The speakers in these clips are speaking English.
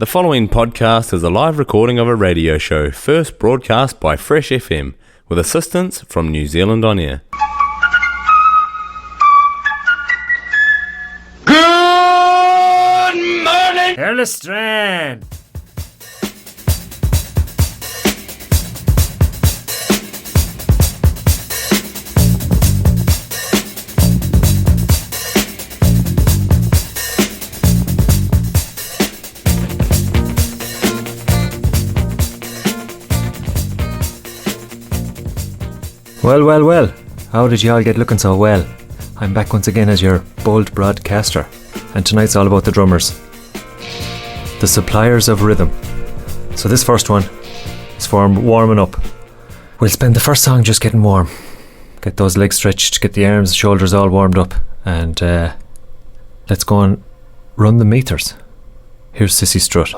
The following podcast is a live recording of a radio show first broadcast by Fresh FM with assistance from New Zealand On Air. Good morning, Erlestrand. Well. How did you all get looking so well? I'm back once again as your bold broadcaster, and tonight's all about the drummers, the suppliers of rhythm. So this first one is for warming up. We'll spend the first song just getting warm, get those legs stretched, get the arms, shoulders all warmed up, and let's go and run the meters. Here's Sissy Strut.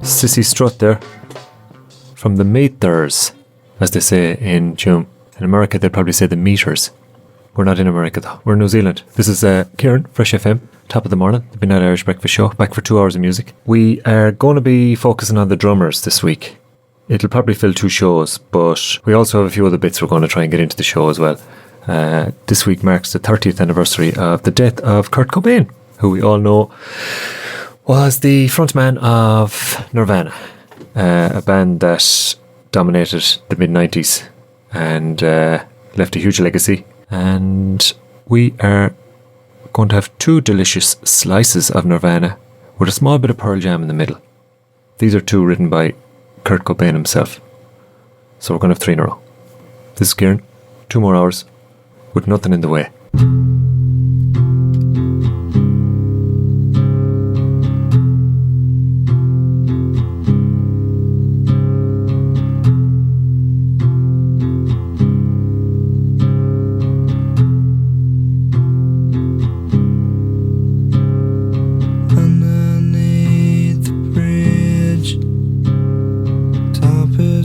Sissy Strut there from the meters, as they say in June. In America they'll probably say the meters. We're not in America though, we're in New Zealand. This is Kieran, Fresh FM, top of the morning, the Midnight Irish Breakfast Show, back for 2 hours of music. We are going to be focusing on the drummers this week. It'll probably fill 2 shows, but we also have a few other bits we're going to try and get into the show as well. This week marks the 30th anniversary of the death of Kurt Cobain, who we all know was the frontman of Nirvana, a band that dominated the mid-90s and left a huge legacy. And we are going to have 2 delicious slices of Nirvana with a small bit of Pearl Jam in the middle. These are 2 written by Kurt Cobain himself. So we're going to have 3 in a row. This is Kieran, 2 more hours with nothing in the way.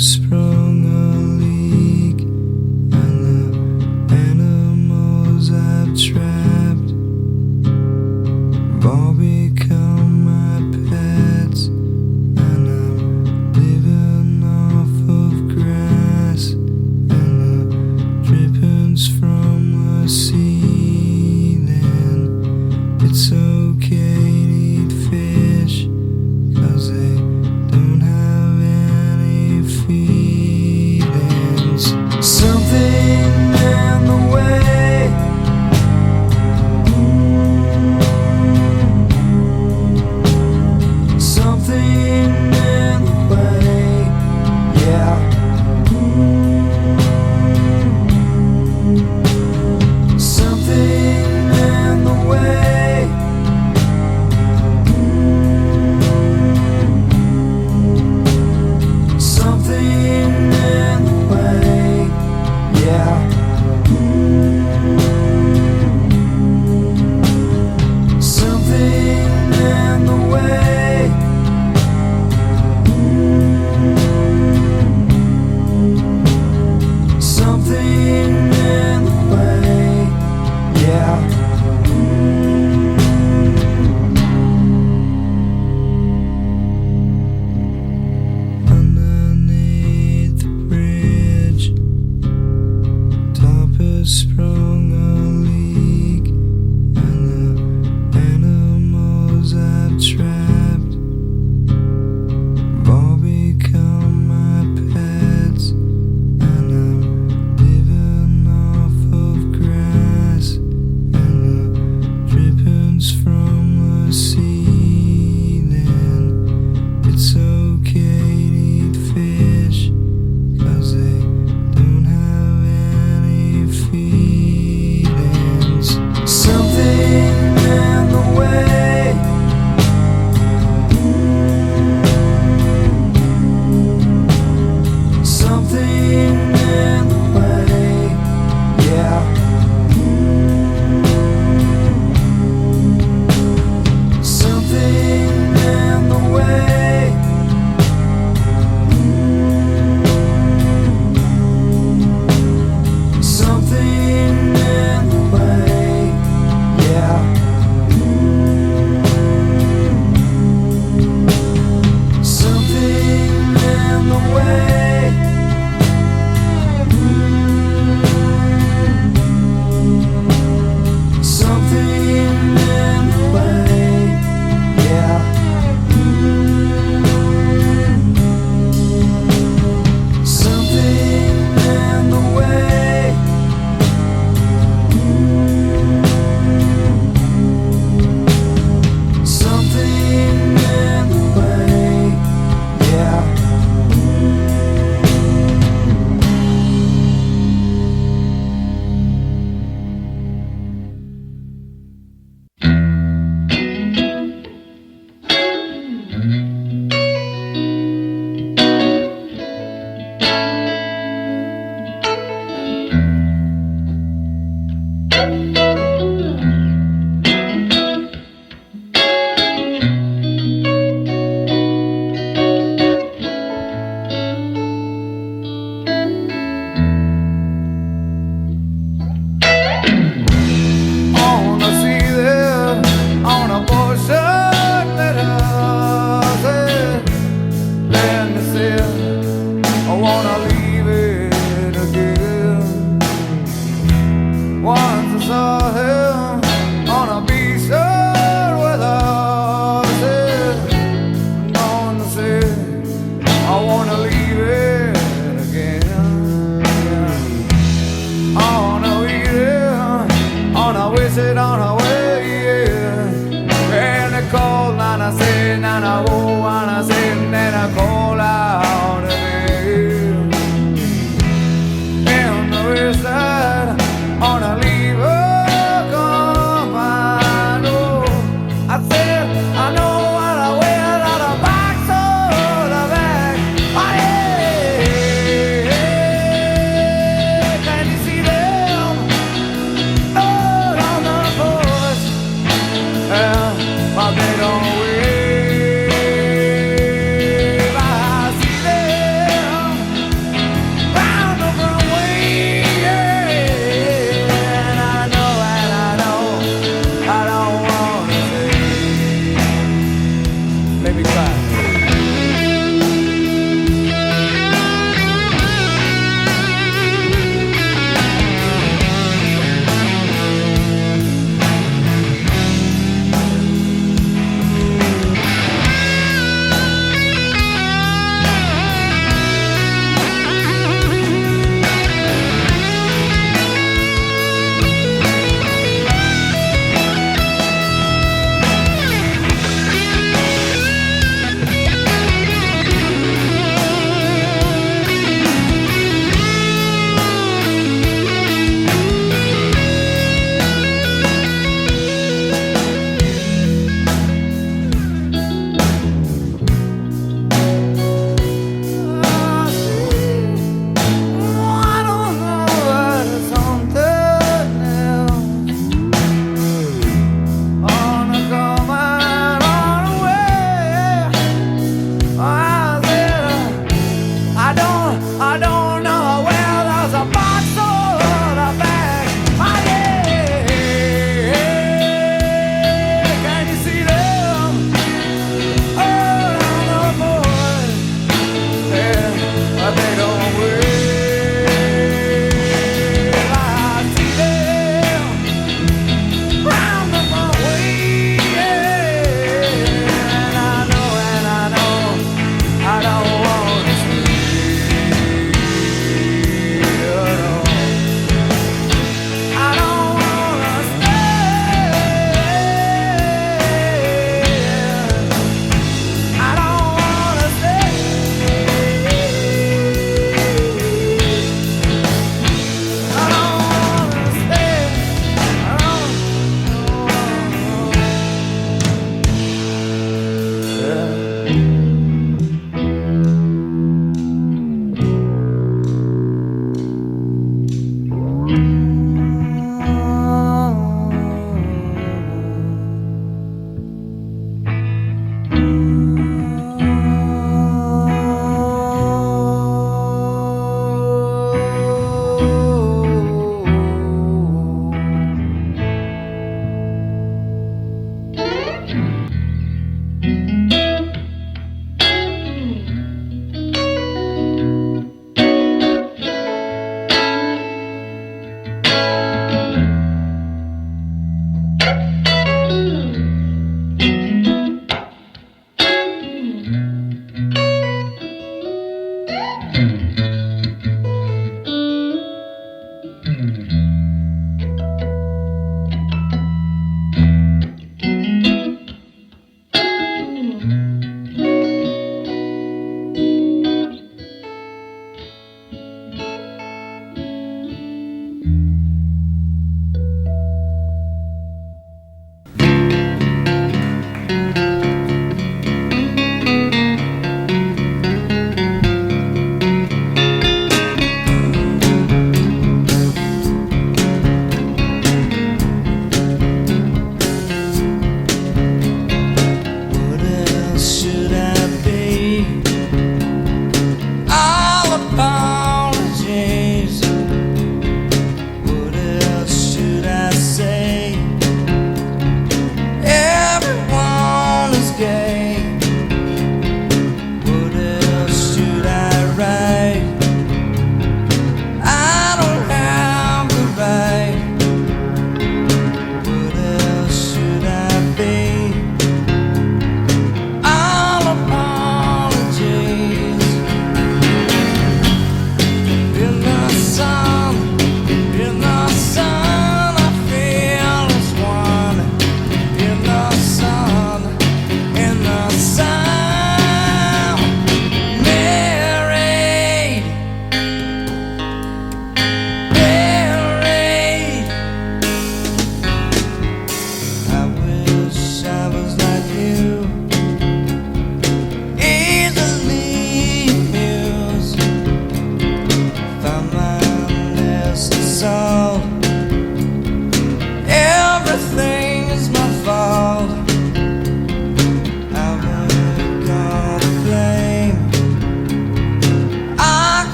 sprung a leak, and the animals I've trapped have all become my pets, and I'm living off of grass and the drippings from the ceiling. It's okay to eat fish, 'cause they don't have any feelings.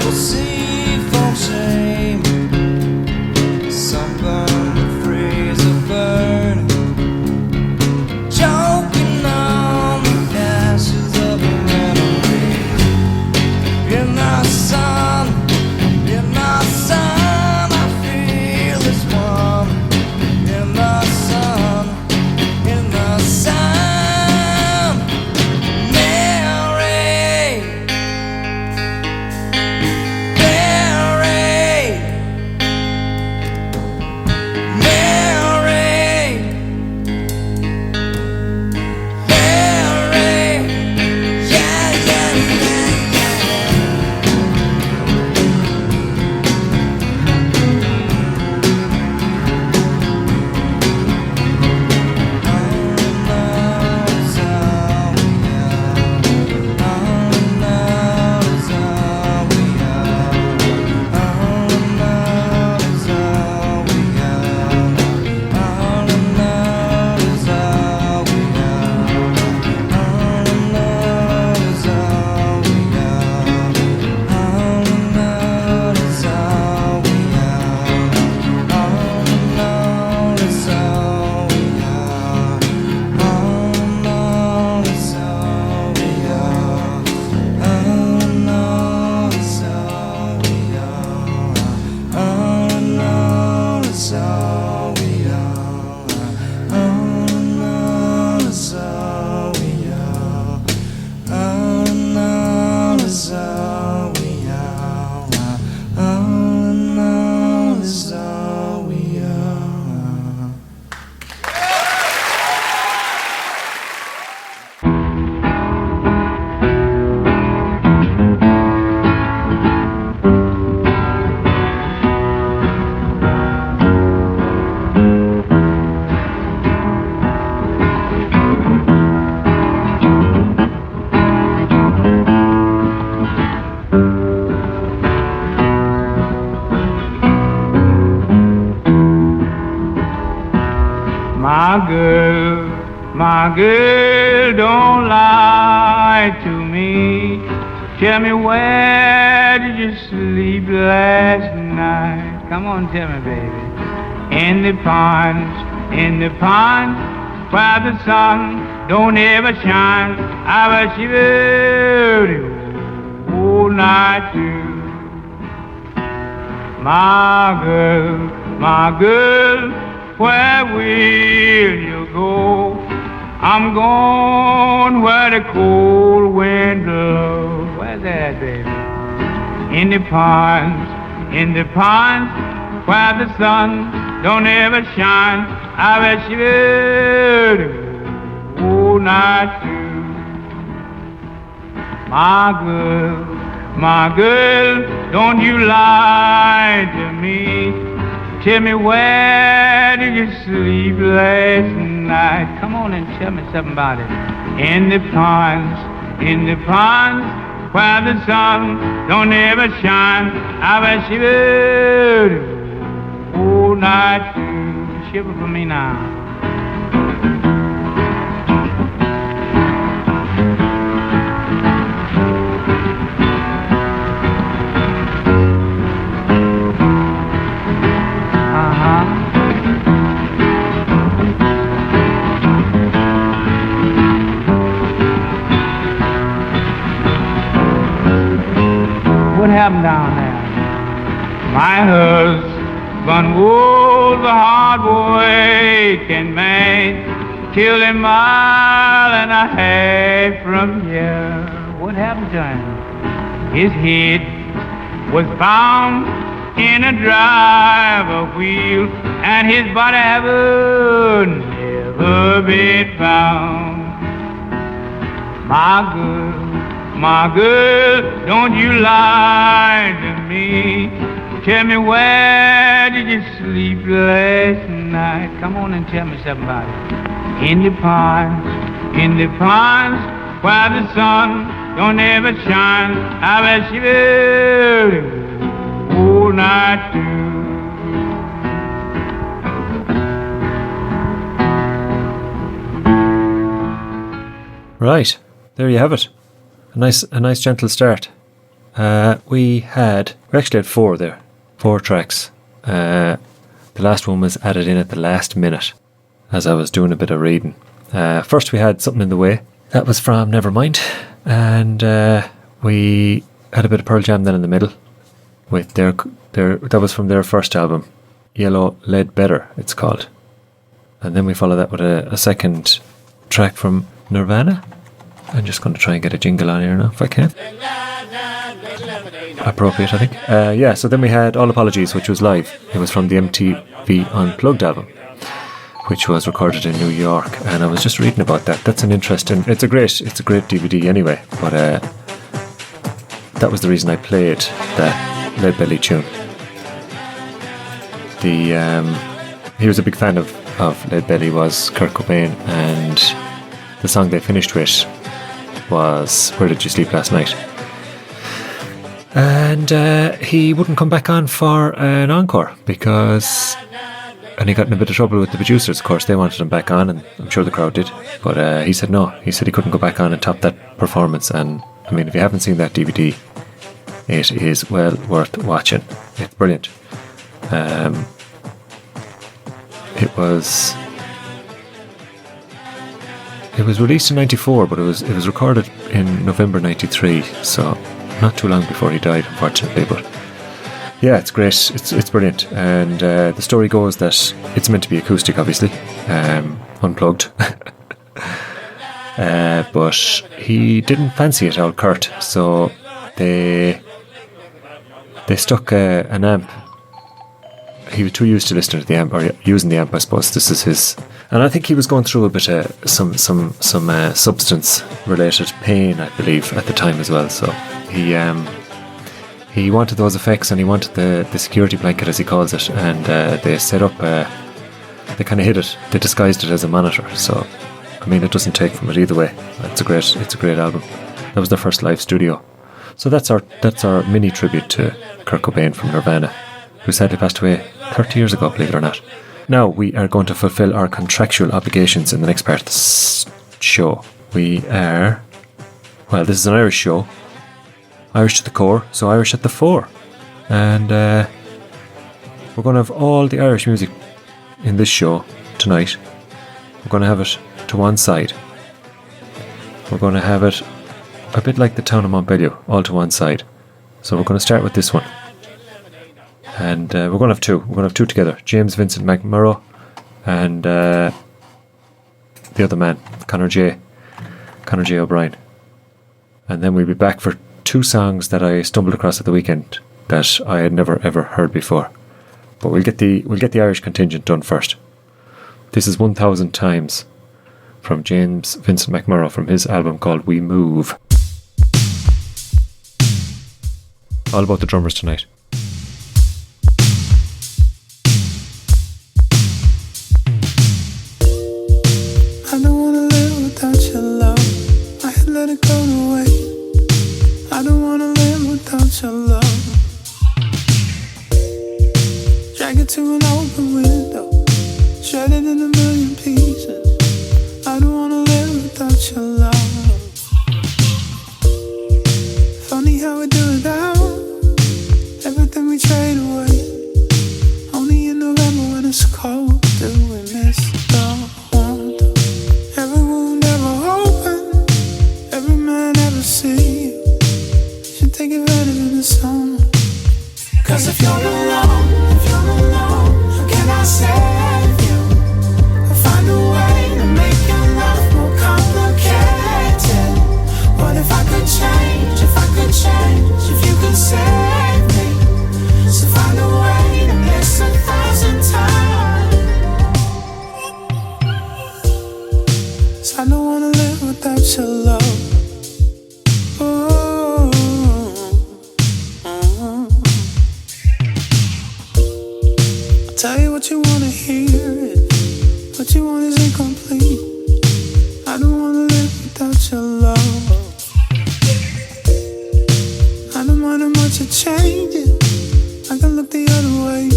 will see from shame. Sunburn, the freeze of burn, choking on the ashes of a memory. In the sun, I feel this one. In the sun, Mary, yeah, yeah, yeah, My girl, don't lie to me. Tell me, where did you sleep last night? Come on, tell me, baby. In the pond, where the sun don't ever shine. I was shivered all night too. My girl, where will you go? I'm going where the cold wind blows. Where's that, baby? In the ponds, where the sun don't ever shine. I bet you all night too. My girl, don't you lie to me. Tell me, where did you sleep last night? Come on and tell me something about it. In the ponds, where the sun don't ever shine. I bet you all night too. Shiver for me now. What happened down there? My husband was a hard working man, killed a mile and a half from here. What happened to him? His head was bound in a driver wheel, and his body haven't never been found. My girl, don't you lie to me. Tell me, where did you sleep last night? Come on and tell me something about it. In the ponds, where the sun don't ever shine. I bet you all night too. Right, there you have it. A nice gentle start. We actually had 4 there. 4 tracks. The last one was added in at the last minute as I was doing a bit of reading. First we had Something in the Way. That was from Nevermind. And we had a bit of Pearl Jam then in the middle with their that was from their first album, Yellow Lead Better it's called. And then we follow that with a second track from Nirvana. I'm just going to try and get a jingle on here now if I can. Appropriate, I think. So then we had All Apologies, which was live. It was from the MTV Unplugged album, which was recorded in New York. And I was just reading about that. That's an interesting. It's a great DVD anyway. But that was the reason I played that Lead Belly tune. He was a big fan of Lead Belly, was Kurt Cobain, and the song they finished with was Where Did You Sleep Last Night? And he wouldn't come back on for an encore and he got in a bit of trouble with the producers. Of course, they wanted him back on, and I'm sure the crowd did, but he said no. He said he couldn't go back on and top that performance. And I mean, if you haven't seen that DVD, it is well worth watching. It's brilliant. It was released in 94, but it was recorded in November 93, so not too long before he died, unfortunately. But yeah, it's great. It's brilliant. And the story goes that it's meant to be acoustic, obviously, unplugged. But he didn't fancy it, old Kurt, so they stuck an amp. He was too used to listening to the amp, or using the amp, I suppose. This is his, and I think he was going through a bit of some substance-related pain, I believe, at the time as well. So he wanted those effects, and he wanted the security blanket, as he calls it, and they set up. They kind of hid it. They disguised it as a monitor. So, I mean, it doesn't take from it either way. It's a great album. That was their first live studio. So that's our mini tribute to Kurt Cobain from Nirvana, who sadly passed away 30 years ago, believe it or not. Now we are going to fulfill our contractual obligations in the next part of the show. This is an Irish show. Irish to the core, so Irish at the fore. And we're going to have all the Irish music in this show tonight. We're going to have it to one side. We're going to have it a bit like the town of Montbellew, all to one side. So we're going to start with this one. And we're going to have two. We're going to have two together. James Vincent McMurrough and the other man, Conor J. O'Brien. And then we'll be back for two songs that I stumbled across at the weekend that I had never ever heard before. But we'll get the Irish contingent done first. This is 1000 Times from James Vincent McMurrough from his album called We Move. All about the drummers tonight. I don't wanna live without your love. I had let it go to waste. I don't wanna live without your love. Drag it to an open window, shred it in a million pieces. I don't wanna live without your love. Funny how we do it now. Everything we trade away. Only in November when it's cold do we miss the warmth. Every wound ever open, every man ever see. Should take advantage of the summer. Cause if you're alone, how can I save you? I'll find a way to make your life more complicated. What if I could change, if you could save me? So find a way to miss 1,000 times. So I don't wanna live without your love. Tell you what you wanna hear, what you want is incomplete. I don't wanna live without your love. I don't mind how much it changes. I can look the other way.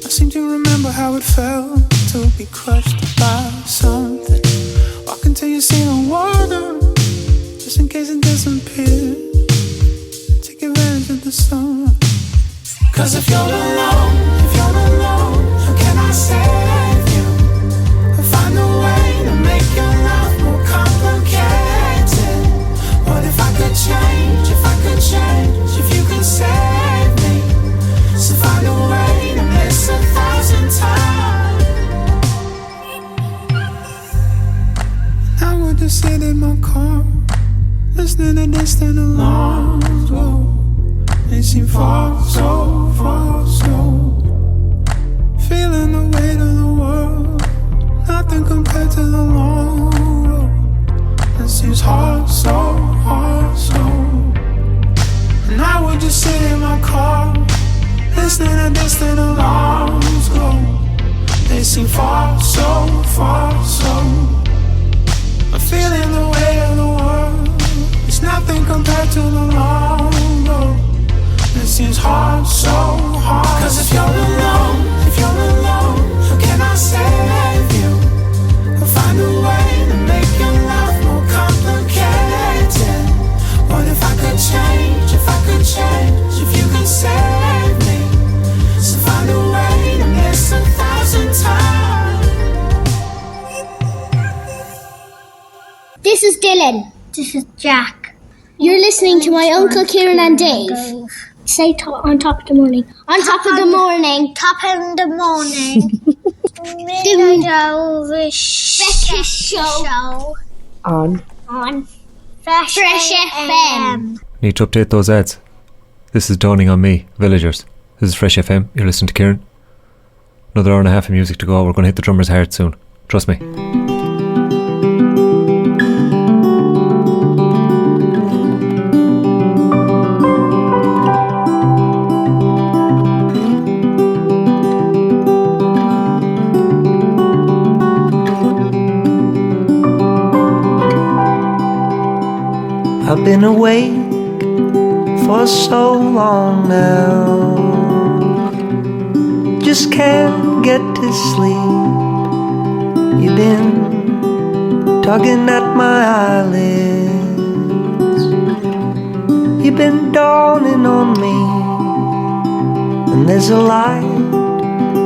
I seem to remember how it felt to be crushed by something. Walk until you see no water, just in case it disappears. song. Cause if you're alone, how can I save you? I'll find a way to make your love more complicated. What if I could change, if you could save me? So find a way to miss 1,000 times. I would just sit in my car, listening to distant alarms. Whoa, they seem far, so far, so. Feeling the weight of the world, nothing compared to the long road. It seems hard, so. And I would just sit in my car, listening to distant alarms go. They seem far, so. I'm feeling the weight of the world, it's nothing compared to the long road. It seems hard, so hard. Cause if you're alone, how can I save you? I'll find a way to make your love more complicated. What if I could change, if you could save me? So find a way to miss 1,000 times. This is Dylan. This is Jack. You're listening to my Uncle Kieran and Dave. Say on top of the morning. On top of the morning. Top in the morning. Fresh show. On Fresh FM. Need to update those ads. This is dawning on me, villagers. This is Fresh FM. You're listening to Kieran. Another hour and a half of music to go. We're going to hit the drummers hard soon. Trust me. I've been awake for so long now, just can't get to sleep. You've been tugging at my eyelids, you've been dawning on me, and there's a light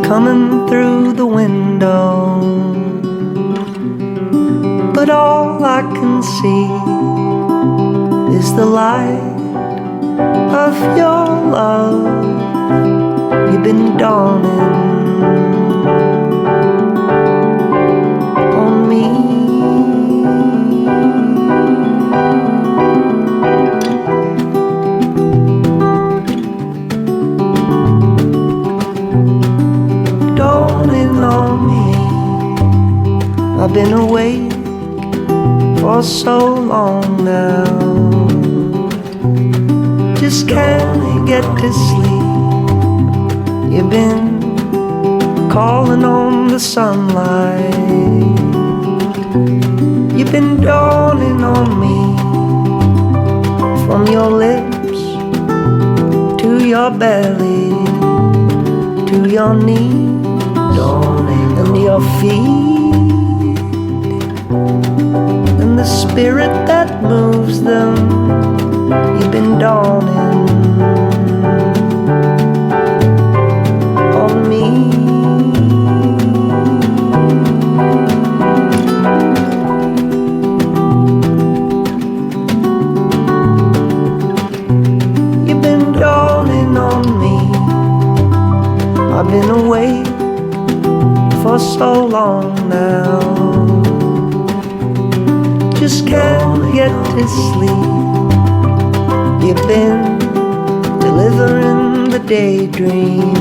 coming through the window, but all I can see is the light of your love. You've been dawning on me. Dawning on me. I've been awake for so long now, just can't get to sleep. You've been calling on the sunlight, you've been dawning on me. From your lips to your belly, to your knees, dawning and your feet, and the spirit that moves them. You've been dawning on me. You've been dawning on me. I've been awake for so long now, just can't get to sleep. You've been delivering the daydream,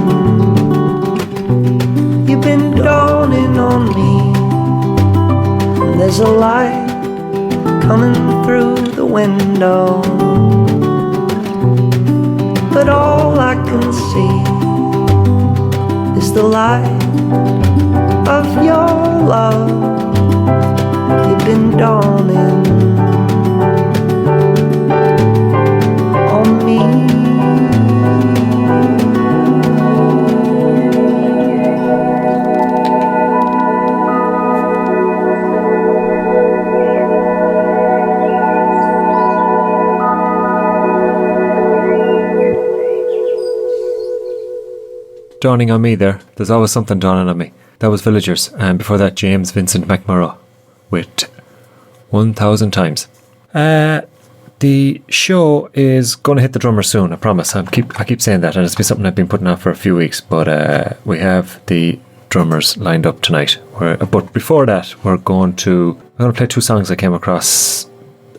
you've been dawning on me, and there's a light coming through the window, but all I can see is the light of your love. You've been dawning on me. dawning on me there. There's always something dawning on me. That was Villagers, and before that, James Vincent McMurrough with 1,000 Times. The show is going to hit the drummer soon, I promise. I keep saying that, and it's been something I've been putting on for a few weeks, but we have the drummers lined up tonight. But before that, I'm going to play 2 songs I came across.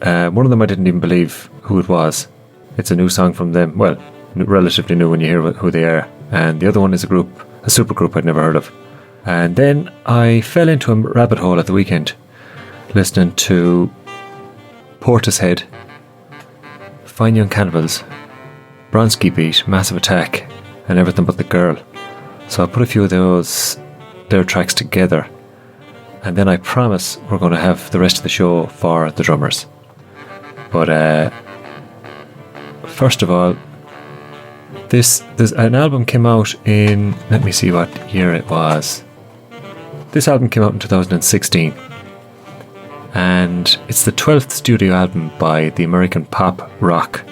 One of them I didn't even believe who it was. It's a new song from them. Well, relatively new when you hear who they are. And the other one is a supergroup I'd never heard of. And then I fell into a rabbit hole at the weekend listening to Portishead, Fine Young Cannibals, Bronski Beat, Massive Attack, and Everything But the Girl. So I put a few of their tracks together, and then I promise we're going to have the rest of the show for the drummers. But first of all, there's an album came out in, let me see what year it was. This album came out in 2016, and it's the 12th studio album by the American pop rock,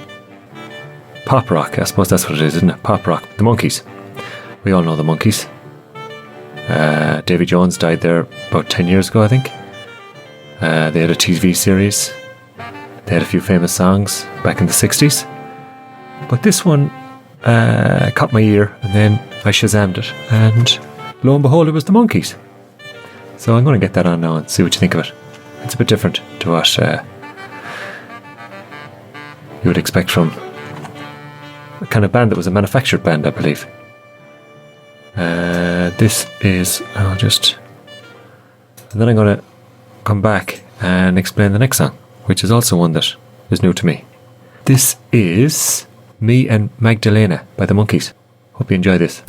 I suppose that's what it is, isn't it? Pop rock, the Monkees. We all know the Monkees. Davy Jones died there about 10 years ago, I think. They had a TV series. They had a few famous songs back in the 60s. But this one caught my ear, and then I Shazammed it, and lo and behold, it was the Monkees. So I'm going to get that on now and see what you think of it. It's a bit different to what you would expect from a kind of band that was a manufactured band, I believe. This is, and then I'm going to come back and explain the next song, which is also one that is new to me. This is Me and Magdalena by the Monkees. Hope you enjoy this.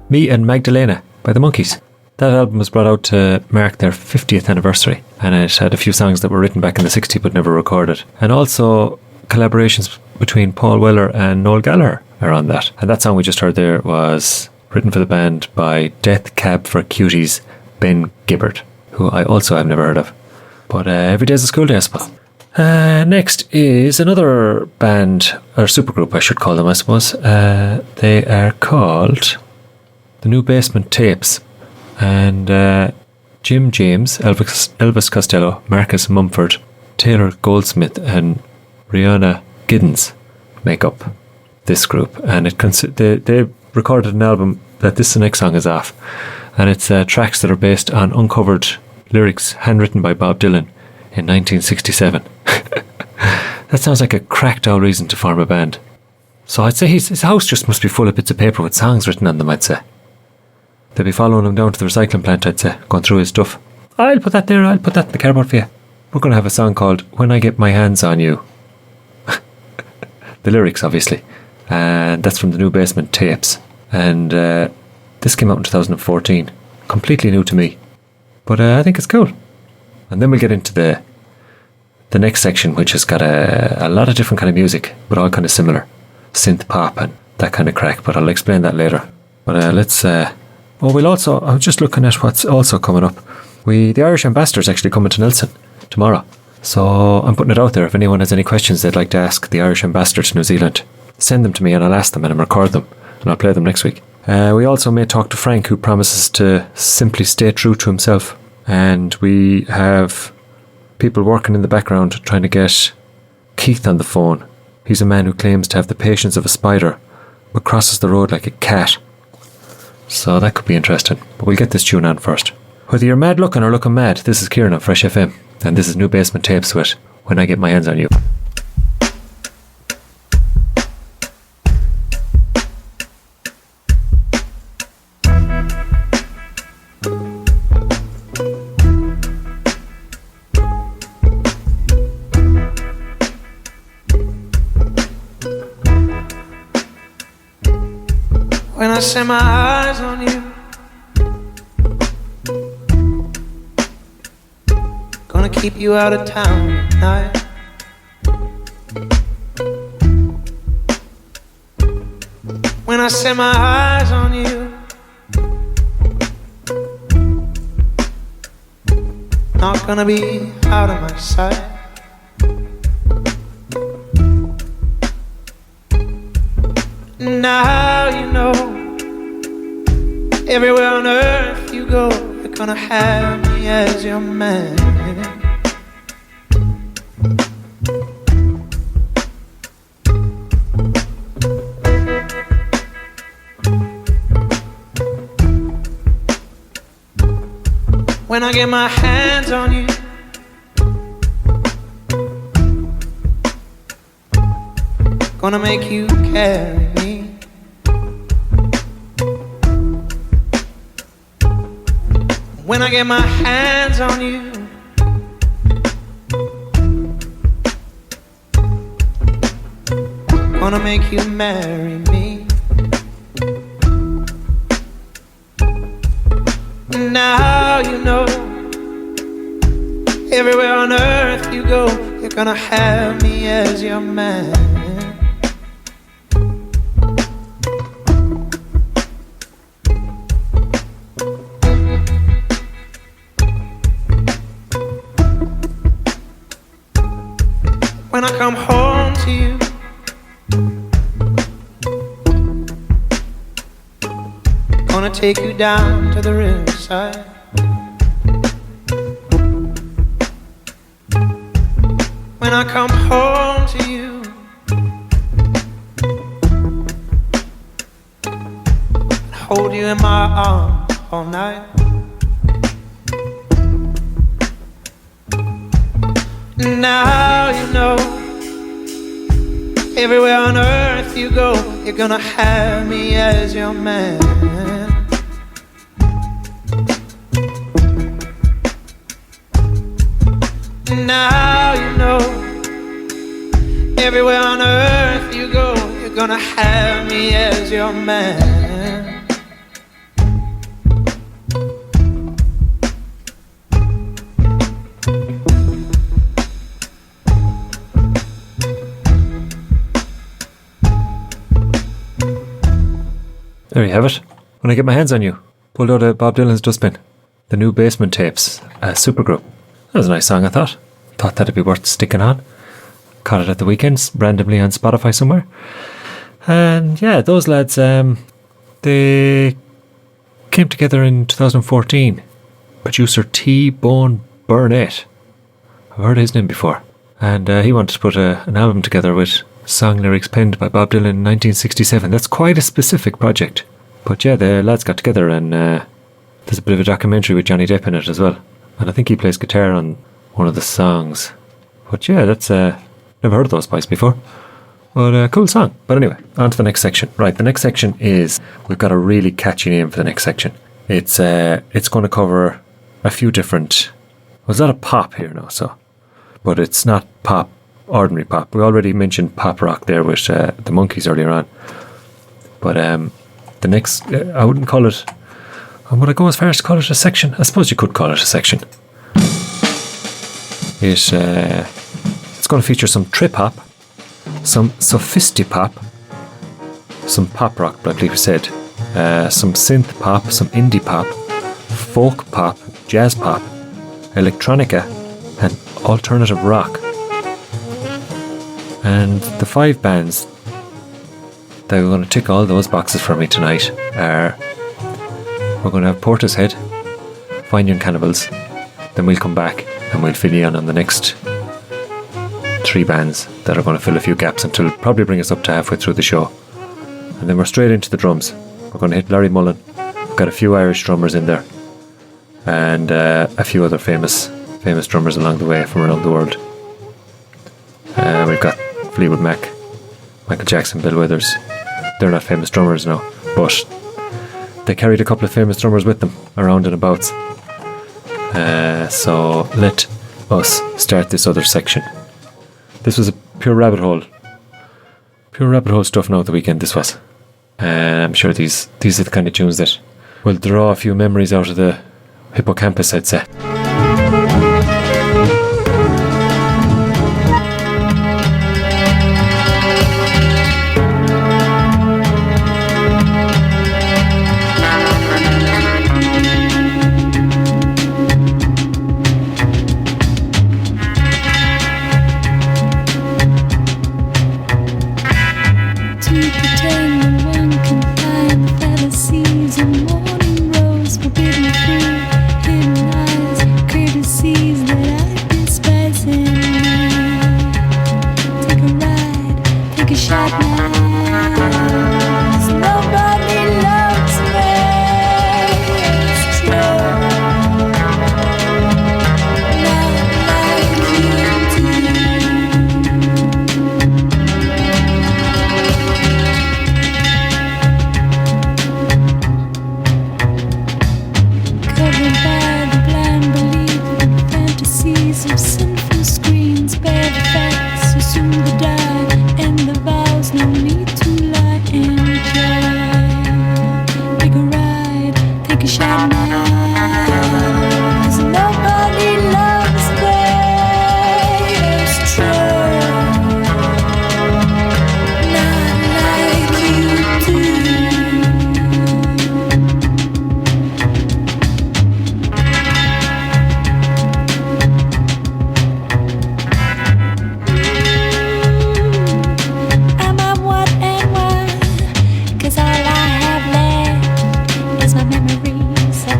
Me and Magdalena by the Monkees. That album was brought out to mark their 50th anniversary, and it had a few songs that were written back in the 60s but never recorded. And also collaborations between Paul Weller and Noel Gallagher are on that. And that song we just heard there was written for the band by Death Cab for Cuties Ben Gibbard, who I also have never heard of. But every day's a school day, I suppose. Next is another band, or supergroup I should call them, I suppose. They are called the New Basement Tapes. And Jim James, Elvis Costello, Marcus Mumford, Taylor Goldsmith and Rihanna Giddens make up this group. And they recorded an album that the next song is off. And it's tracks that are based on uncovered lyrics handwritten by Bob Dylan in 1967. That sounds like a cracked out reason to form a band. So I'd say his house just must be full of bits of paper with songs written on them, I'd say. They'll be following him down to the recycling plant, I'd say, going through his stuff. I'll put that there, I'll put that in the cardboard for you. We're going to have a song called When I Get My Hands on You. The lyrics, obviously. And that's from the New Basement Tapes. And this came out in 2014. Completely new to me. But I think it's cool. And then we'll get into the next section, which has got a lot of different kind of music, but all kind of similar. Synth pop and that kind of crack, but I'll explain that later. But let's... we'll also... I'm just looking at what's also coming up. The Irish Ambassador's actually coming to Nelson tomorrow. So I'm putting it out there. If anyone has any questions they'd like to ask the Irish Ambassador to New Zealand, send them to me and I'll ask them and I'll record them and I'll play them next week. We also may talk to Frank, who promises to simply stay true to himself. And we have people working in the background trying to get Keith on the phone. He's a man who claims to have the patience of a spider but crosses the road like a cat. So that could be interesting. But we'll get this tune on first. Whether you're mad looking or looking mad, this is Kieran on Fresh FM. And this is New Basement Tapes with When I Get My Hands on You. When I set my eyes on you, gonna keep you out of town tonight. When I set my eyes on you, not gonna be out of my sight. Now you know, everywhere on earth you go, you're gonna have me as your man. When I get my hands on you, gonna make you carry me. When I get my hands on you, gonna make you marry me. Now you know, everywhere on earth you go, you're gonna have me as your man. When I come home to you, gonna take you down to the riverside. When I come home to you, hold you in my arms all night. Now you know, everywhere on earth you go, you're gonna have me as your man. Now you know, everywhere on earth you go, you're gonna have me as your man. There you have it. When I get my hands on you, pulled out of Bob Dylan's dustbin. The new Basement Tapes, Supergroup. That was a nice song, I thought. Thought that'd be worth sticking on. Caught it at the weekends, randomly on Spotify somewhere. And yeah, those lads, they came together in 2014. Producer T-Bone Burnett. I've heard his name before. And he wanted to put an album together with song lyrics penned by Bob Dylan in 1967. That's quite a specific project. But yeah, the lads got together, and there's a bit of a documentary with Johnny Depp in it as well. And I think he plays guitar on one of the songs. But yeah, that's never heard of those boys before. But cool song. But anyway, on to the next section. Right, the next section is, we've got a really catchy name for the next section. It's going to cover a few different... Well, it's not a pop here now, so... But it's not pop, ordinary pop. We already mentioned pop rock there with the Monkees earlier on. But the next... I wouldn't call it... Would I go as far as to call it a section? I suppose you could call it a section. It's going to feature some trip hop, some sophisti-pop, some pop rock, like we said, some synth pop, some indie pop, folk pop, jazz pop, electronica, and alternative rock. And the 5 bands that are going to tick all those boxes for me tonight are... We're going to have Portishead, Fine Young Cannibals, then we'll come back and we'll fill you in on the next 3 bands that are going to fill a few gaps until probably bring us up to halfway through the show. And then we're straight into the drums. We're going to hit Larry Mullen. We've got a few Irish drummers in there, and a few other famous drummers along the way from around the world. We've got Fleetwood Mac, Michael Jackson, Bill Withers. They're not famous drummers now, but they carried a couple of famous drummers with them around and about. So let us start this other section. This was a pure rabbit hole stuff now at the weekend, this was. I'm sure these are the kind of tunes that will draw a few memories out of the hippocampus, I'd say.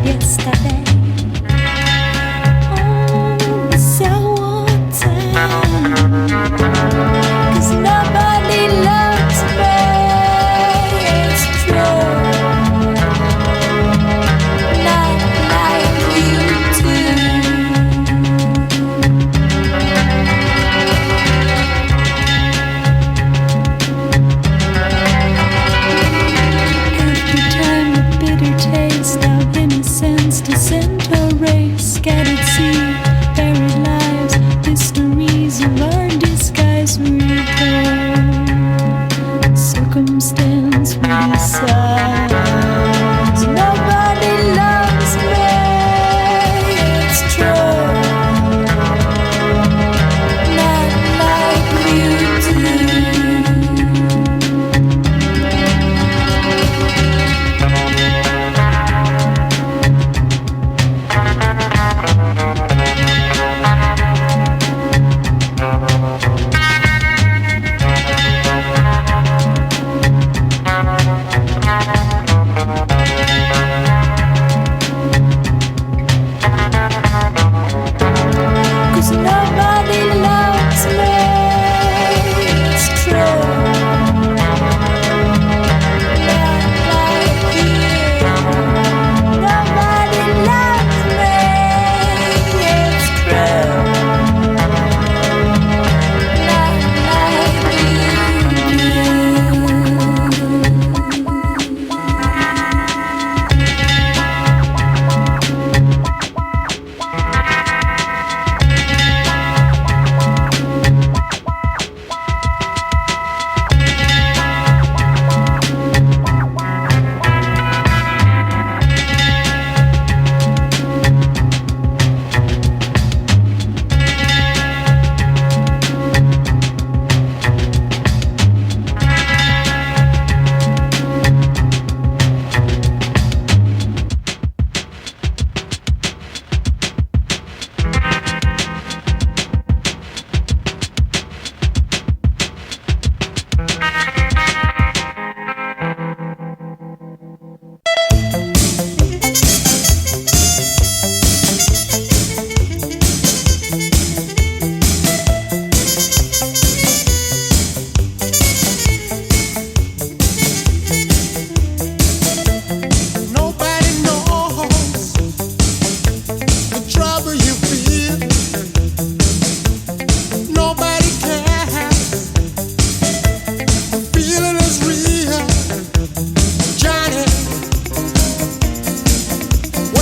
Yes.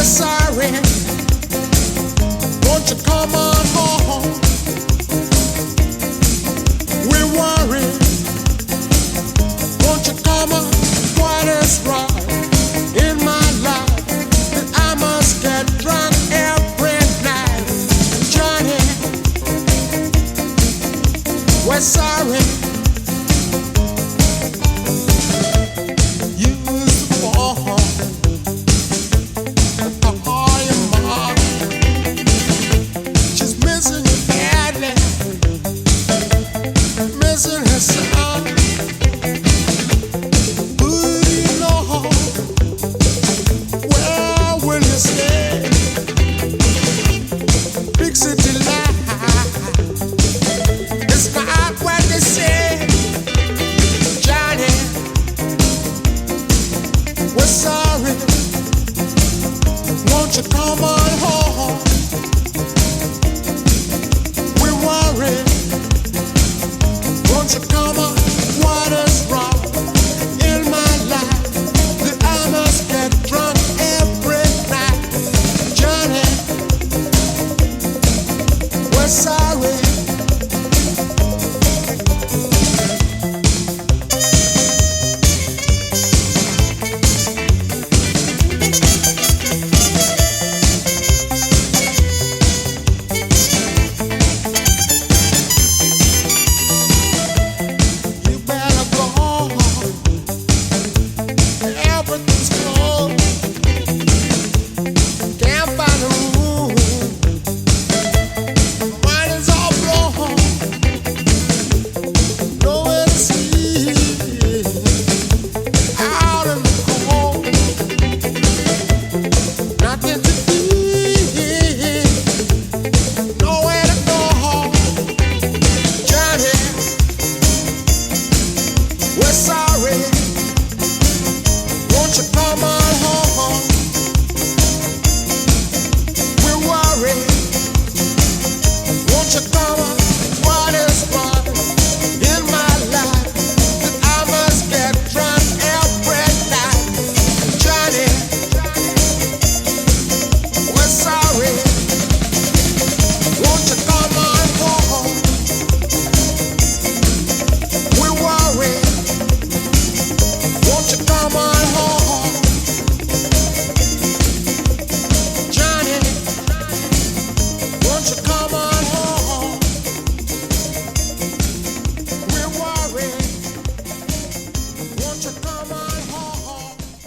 sorry. Won't you come on home? We're worried. Won't you come on? What is wrong in my life that I must get drunk every night? Johnny, we're sorry.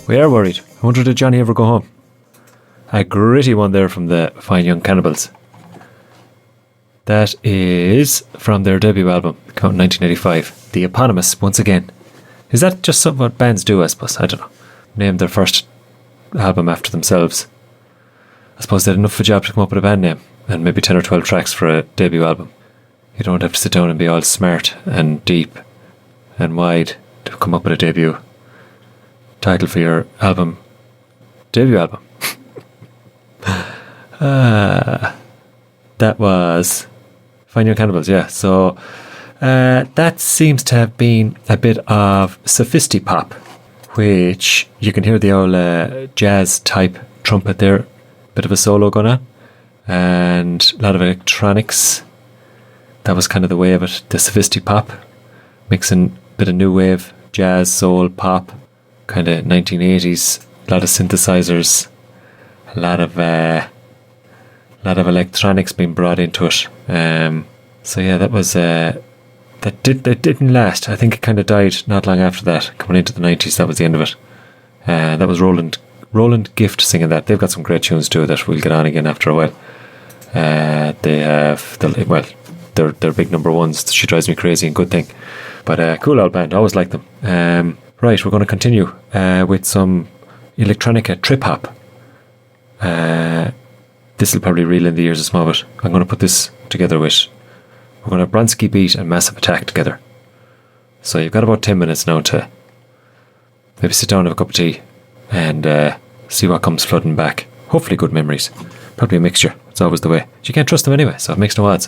We are worried. I wonder, did Johnny ever go home? A gritty one there from the Fine Young Cannibals. That is from their debut album, come out in 1985. The Eponymous, once again. Is that just something what bands do, I suppose? I don't know. Named their first album after themselves. I suppose they had enough of a job to come up with a band name and maybe 10 or 12 tracks for a debut album. You don't have to sit down and be all smart and deep and wide to come up with a debut title for your album. Debut album. That was Fine Young Cannibals, yeah. So that seems to have been a bit of sophisti-pop, which you can hear the old jazz type trumpet there, bit of a solo going on, and a lot of electronics. That was kind of the way of it, the sophisti-pop, mixing a bit of new wave, jazz, soul, pop, kind of 1980s, a lot of synthesizers, a lot of electronics being brought into it. So yeah, that was that didn't last. I think it kind of died not long after that. Coming into the 90s, that was the end of it. That was Roland Gift singing that. They've got some great tunes too that we'll get on again after a while. They have they're big number ones. She Drives Me Crazy and Good Thing. But cool old band, always liked them. Right, we're going to continue with some electronica trip hop. This will probably reel in the ears of some of it. I'm going to put this together with, we're going to Bronski Beat and Massive Attack together. So you've got about 10 minutes now to maybe sit down and have a cup of tea and see what comes flooding back. Hopefully good memories. Probably a mixture. It's always the way. You can't trust them anyway, so it makes no odds.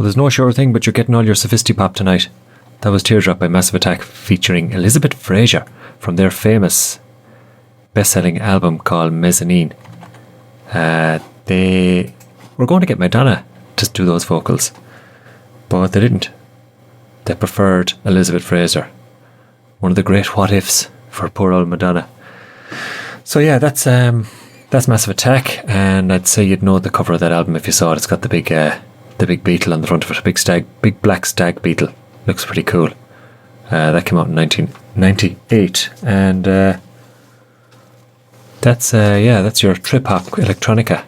Well, there's no sure thing, but you're getting all your Sophisti-Pop tonight. That was Teardrop by Massive Attack, featuring Elizabeth Fraser from their famous best-selling album called Mezzanine. They were going to get Madonna to do those vocals, but they didn't. They preferred Elizabeth Fraser, one of the great what-ifs for poor old Madonna. So yeah, that's Massive Attack, and I'd say you'd know the cover of that album if you saw it. It's got the big beetle on the front of it, a big black stag beetle. Looks pretty cool. That came out in 1998, and that's your trip hop electronica.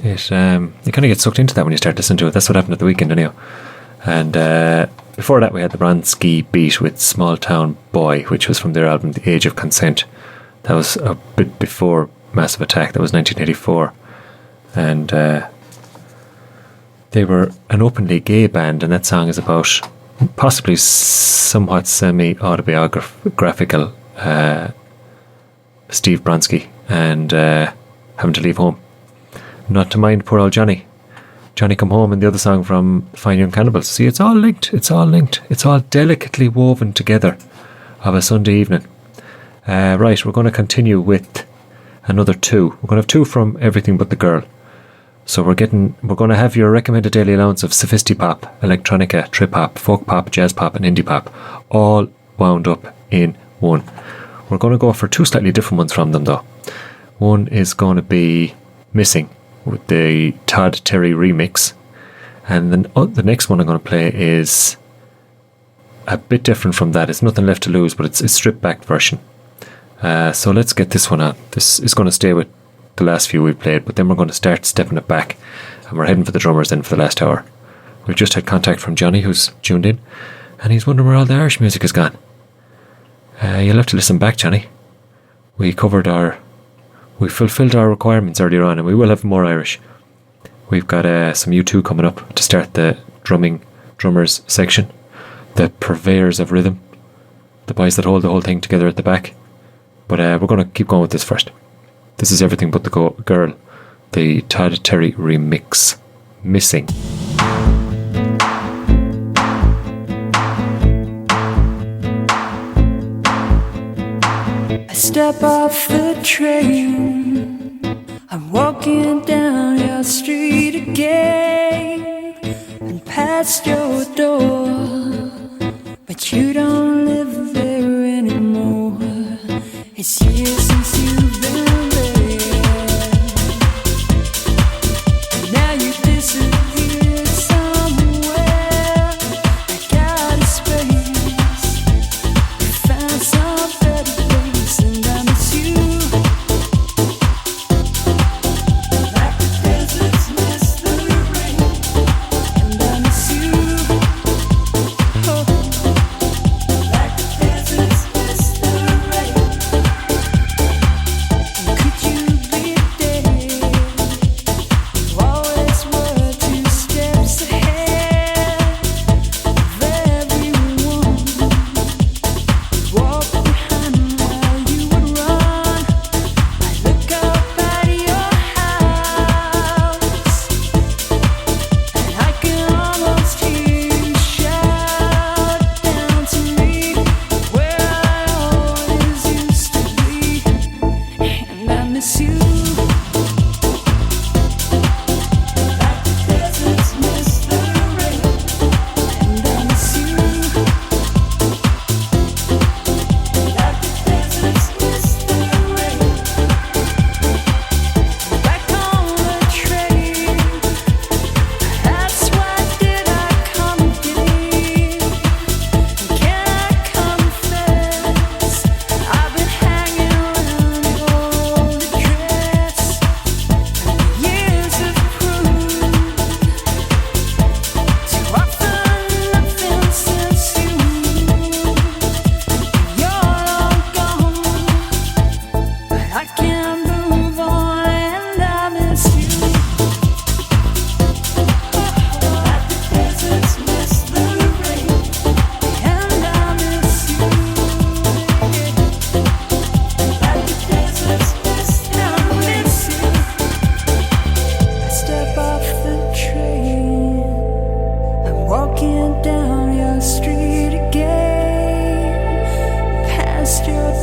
You kind of get sucked into that when you start listening to it. That's what happened at the weekend, anyhow. And before that, we had the Bronski beat with Small Town Boy, which was from their album The Age of Consent. That was a bit before Massive Attack. That was 1984, and they were an openly gay band, and that song is about possibly somewhat semi-autobiographical Steve Bronski and having to leave home. Not to mind poor old Johnny Come Home, and the other song from Fine Young Cannibals. See, it's all linked. It's all delicately woven together of a Sunday evening. Right, we're going to continue with another two. We're going to have two from Everything But the Girl. So we're going to have your recommended daily allowance of Sophisti-Pop, electronica, trip hop, folk pop, jazz pop and indie pop, all wound up in one. We're going to go for two slightly different ones from them though. One is going to be Missing with the Todd Terry remix, and then the next one I'm going to play is a bit different from that. It's Nothing Left to Lose, but it's a stripped back version. So let's get this one on. This is going to stay with the last few we've played, but then we're going to start stepping it back, and we're heading for the drummers then for the last hour. We've just had contact from Johnny, who's tuned in, and he's wondering where all the Irish music has gone. You'll have to listen back, Johnny. We fulfilled our requirements earlier on, and we will have more Irish. We've got some U2 coming up to start the drummers section, the purveyors of rhythm, the boys that hold the whole thing together at the back. But we're going to keep going with this first. This is Everything But the Girl, the Todd Terry remix, Missing. I step off the train, I'm walking down your street again, and past your door, but you don't live there anymore. It's years since you've been there, and now you disappeared somewhere. I got a space, you found some better place, and I miss you like the deserts miss the rain, and I miss you like the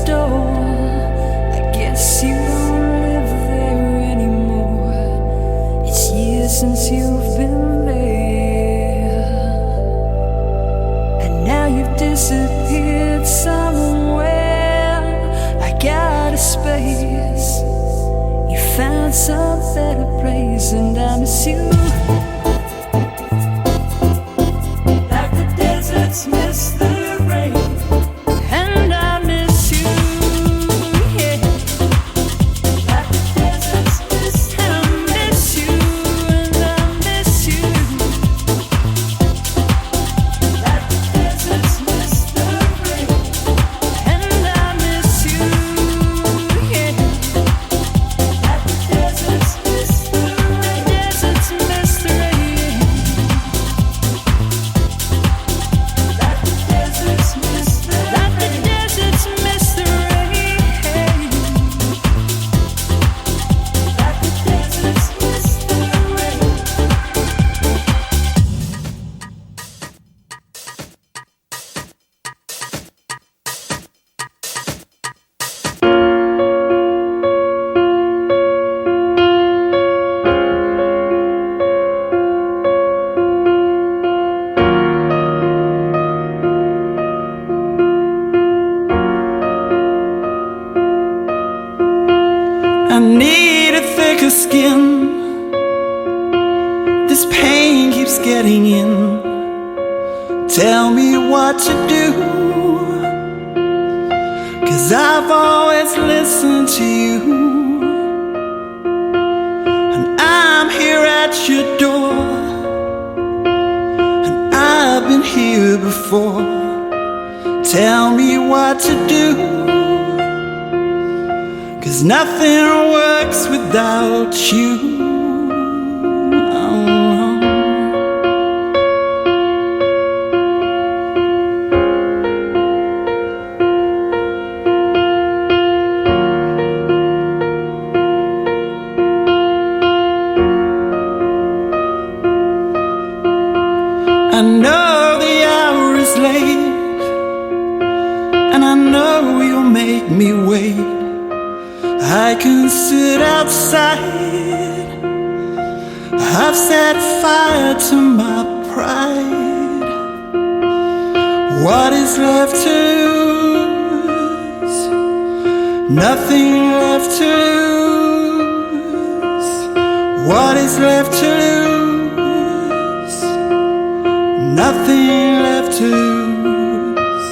door. I guess you don't live there anymore. It's years since you've been there, and now you've disappeared somewhere. I got a space, you found some better place, and I miss you. Like the deserts miss the rain, and I miss you, yeah. Like the deserts miss the rain, I miss you, and I miss you. Like the deserts miss the rain, and I miss you, yeah. Like the deserts miss the rain, the deserts miss the rain. Like the deserts miss the rain, like the deserts miss the rain. Like the deserts miss the rain. I need a thicker skin. This pain keeps getting in. Tell me what to do, 'cause I've always listened to you, and I'm here at your door, and I've been here before. Tell me what to do, 'cause nothing works without you. I know the hour is late, and I know you'll make me wait. I can sit outside. I've set fire to my pride. What is left to lose? Nothing left to lose. What is left to lose? Nothing left to lose.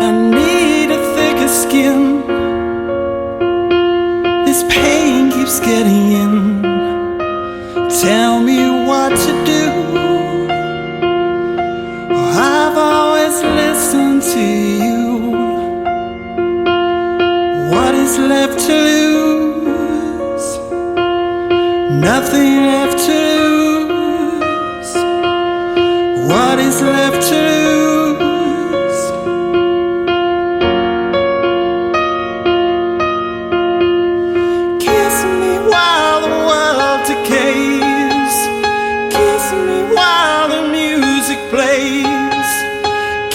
I need a thicker skin. This pain keeps getting in. Tell me what to do. Oh, I've always listened to you. What is left to lose? Nothing left to lose. What is left to lose? Kiss me while the world decays. Kiss me while the music plays.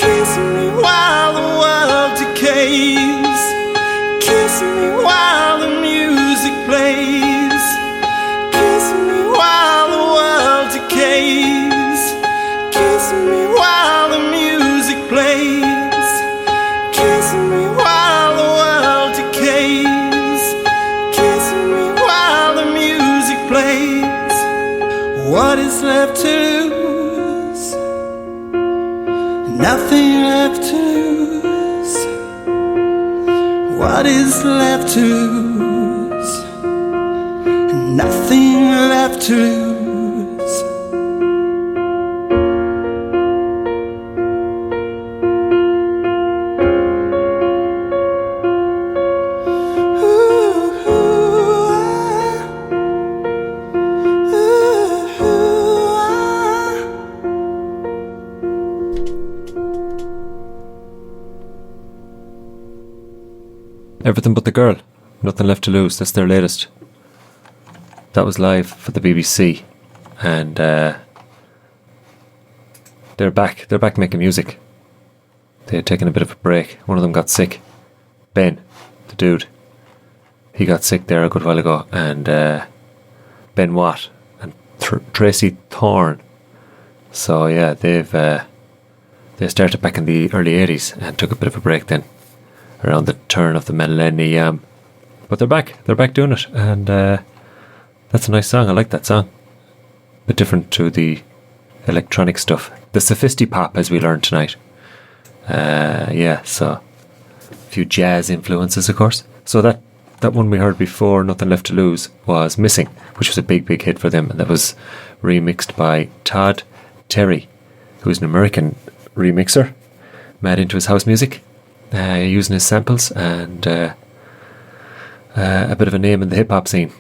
Kiss me while the world decays. Kiss me while the music plays. Kiss me while the world decays. Kiss me while the music plays. Kiss me while the world decays. Kiss me while the music plays. What is left to lose? Nothing left to lose. What is left to lose? Nothing left to lose. Everything But the Girl, Nothing Left to Lose. That's their latest. That was live for the BBC, and they're back. They're back making music. They had taken a bit of a break. One of them got sick. Ben, the dude, he got sick there a good while ago, and Ben Watt and Tracy Thorne. So yeah, they started back in the early 80s and took a bit of a break then, around the turn of the millennium. But they're back. They're back doing it, and that's a nice song. I like that song. A bit different to the electronic stuff. The sophisti-pop, as we learned tonight. Yeah, so a few jazz influences, of course. So that one we heard before, Nothing Left to Lose, was Missing, which was a big hit for them, and that was remixed by Todd Terry, who's an American remixer, mad into his house music, using his samples, and a bit of a name in the hip-hop scene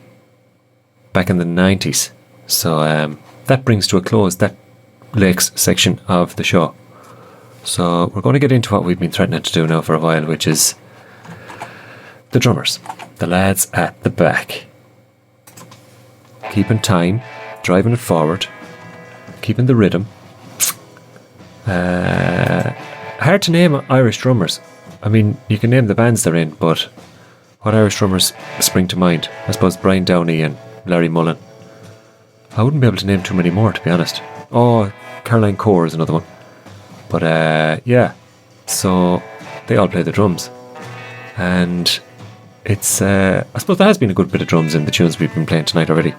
back in the 90s. So that brings to a close that Lakes section of the show. So we're going to get into what we've been threatening to do now for a while, which is the drummers, the lads at the back, keeping time, driving it forward, keeping the rhythm. Hard to name Irish drummers. I mean, you can name the bands they're in, but what Irish drummers spring to mind? I suppose Brian Downey and Larry Mullen. I wouldn't be able to name too many more, to be honest. Oh, Caroline Core is another one. But yeah, so they all play the drums, and it's I suppose there has been a good bit of drums in the tunes we've been playing tonight already,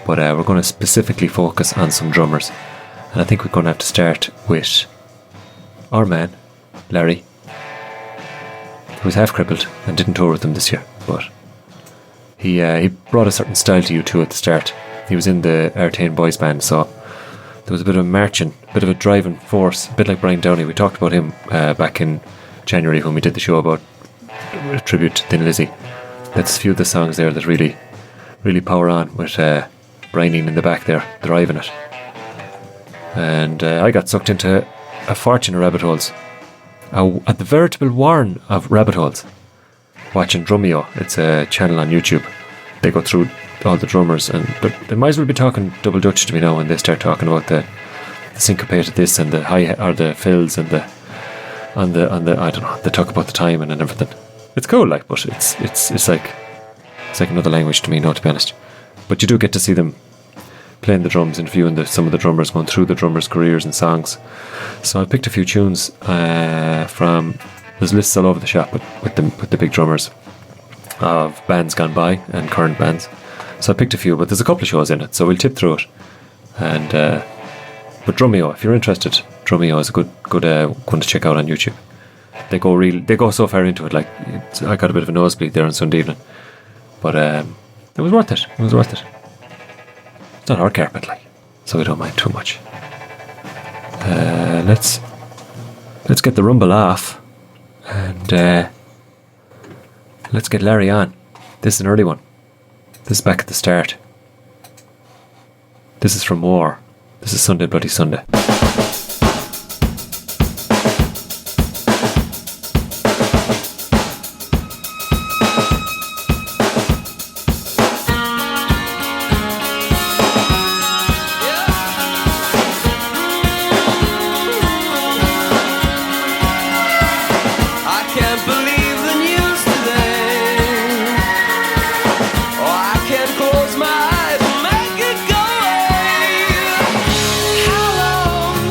but we're going to specifically focus on some drummers, and I think we're going to have to start with our man Larry, who's half crippled and didn't tour with them this year, but he brought a certain style to you too at the start. He was in the Artane Boys band, so there was a bit of a marching, a bit of a driving force, a bit like Brian Downey. We talked about him back in January when we did the show about a tribute to Thin Lizzy. That's a few of the songs there that really, really power on with Brian in the back there, driving it. And I got sucked into a fortune of rabbit holes, the veritable warren of rabbit holes, watching Drumeo. It's a channel on YouTube. They go through all the drummers, but they might as well be talking double Dutch to me now when they start talking about the syncopated this and the high or the fills and the on the I don't know, they talk about the timing and everything. It's cool, like, but it's like another language to me now, to be honest. But you do get to see them playing the drums, interviewing some of the drummers, going through the drummers' careers and songs. So I picked a few tunes from, there's lists all over the shop with the big drummers of bands gone by and current bands. So I picked a few, but there's a couple of shows in it, so we'll tip through it. And but Drumeo, if you're interested, Drumeo is a good one to check out on YouTube. They go so far into it, like I got a bit of a nosebleed there on Sunday evening, but it was worth it. It was worth it. It's not our carpet, like, so we don't mind too much. Let's get the rumble off, and let's get Larry on. This is an early one. This is back at the start. This is from War. This is Sunday Bloody Sunday. Close my eyes and make it go away. How long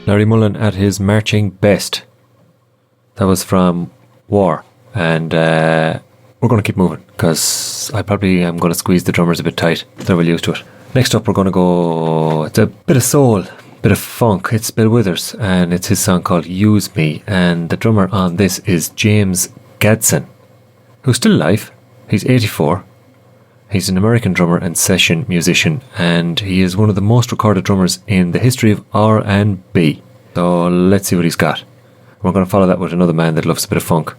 Larry Mullen at his marching best. That was from War. And we're going to keep moving because I probably am going to squeeze the drummers a bit tight. They're well used to it. Next up, we're going to go. It's a bit of soul, bit of funk. It's Bill Withers, and it's his song called Use Me. And the drummer on this is James Gadsden, who's still alive. He's 84. He's an American drummer and session musician, and he is one of the most recorded drummers in the history of R&B. So let's see what he's got. We're going to follow that with another man that loves a bit of funk.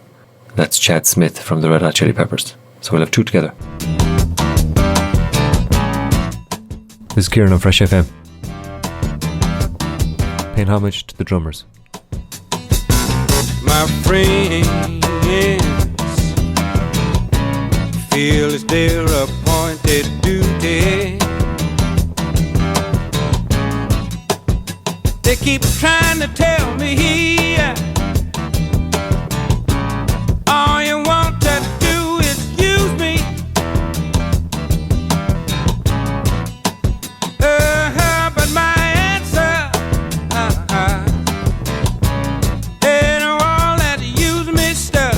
That's Chad Smith from the Red Hot Chili Peppers. So we'll have two together. This is Kieran on Fresh FM. Paying homage to the drummers. My friends feel it's their appointed duty. They keep trying to tell me all you want to do is use me. But my answer ain't all that use me stuff.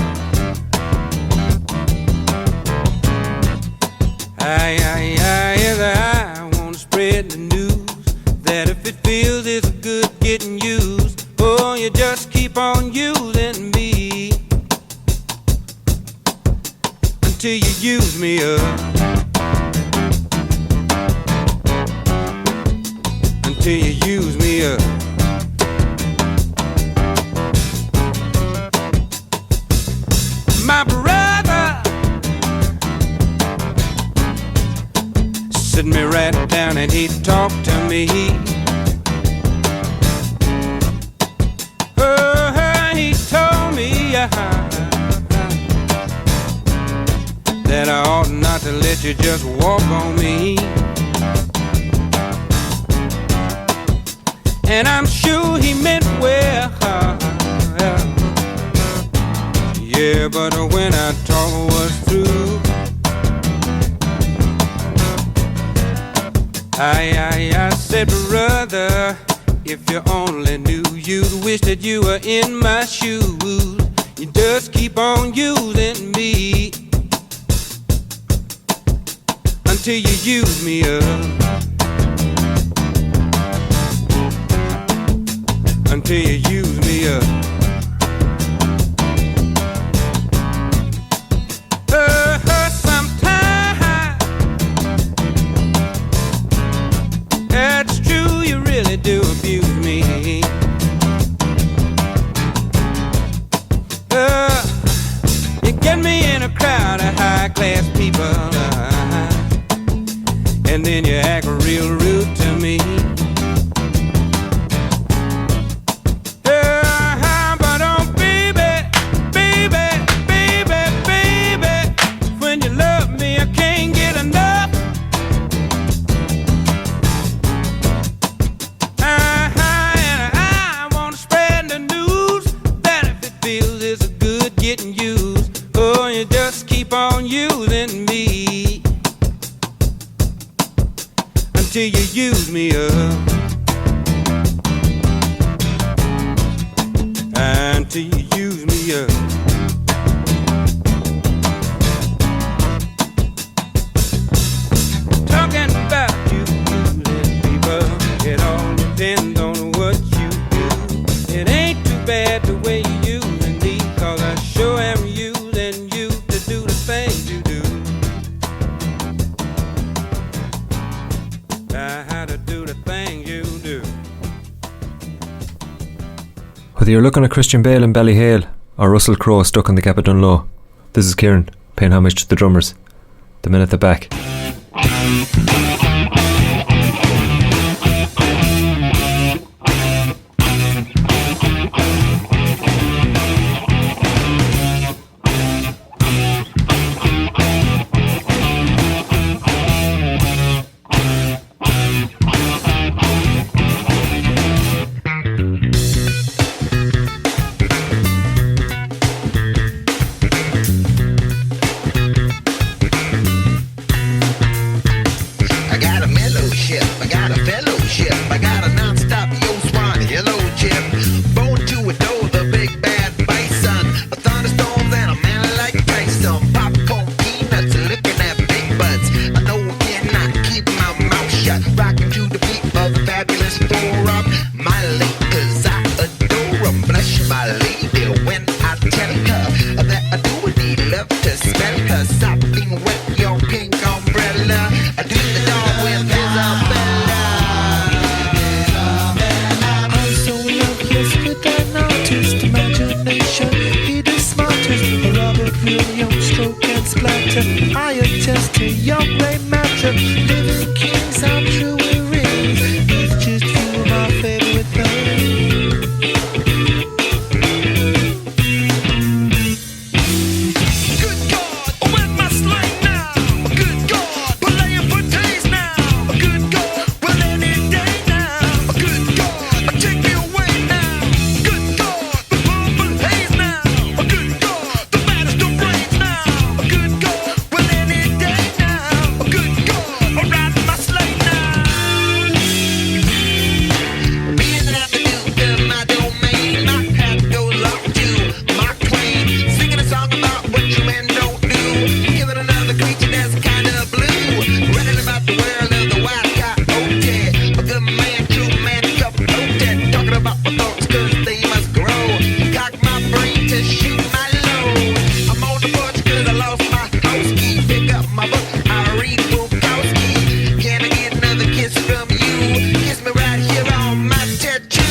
I want to spread the news that if it feels it's good getting used, oh, you just keep on using me until you use me up. Until you use me up. My brother sit me right down and he talked to me. He told me that I ought not to let you just walk on me. And I'm sure he meant well. Yeah, but when our talk was through, I said, brother, if you only knew, you'd wish that you were in my shoes. You just keep on using me until you use me up. Until you use me up. Sometimes it's true, you really do abuse me. You get me in a crowd of high-class people, and then you act real rude to me. But oh baby, baby, baby, baby, when you love me I can't get enough. And I want to spread the news that if it feels it's good getting used, oh, you just keep on using me until you use me up. Until you use me up. Talking about you using people, it all depends on what you do. It ain't too bad the way you using me, cause I sure am using you to do the things you do. How to do the things you do. Whether you're looking at Christian Bale in Ballyhale or Russell Crowe stuck on the Gap of Dunlow, this is Kieran paying homage to the drummers, the men at the back. for up my lady, 'cause I adore 'em. Blush my lady when I tell her that I do need love to smell her. Sopping wet your pink umbrella. I do the dog with Isabella. I'm so in love, yes, with an artist imagination. He the smartest, Robert Williams, stroke and splatter. I attest to your great matter. Living kings, I'm true with rings. It's just you, my favorite thing. Good God, where's my slang now? Good God, playing for days now. Good God, well any day now. Good God, take me away now. Good God, the purple haze now. Good God, the baddest of brains now. Good God, well any day now. Good God, I'm riding my sleigh now. Being that I do to my domain, my hat goes off to Mark Twain. Singing a song about what you men don't do. Giving another creature that's kind of blue. Running about the world of the wild coyote. A good man, true man, capote. Talking about my thoughts 'cause they must grow. Cock my brain to shoot my load. I'm on the porch 'cause I lost my house key. Pick up my book, I read Bukowski. Can I get another kiss from you? Kiss me right here on my tattoo.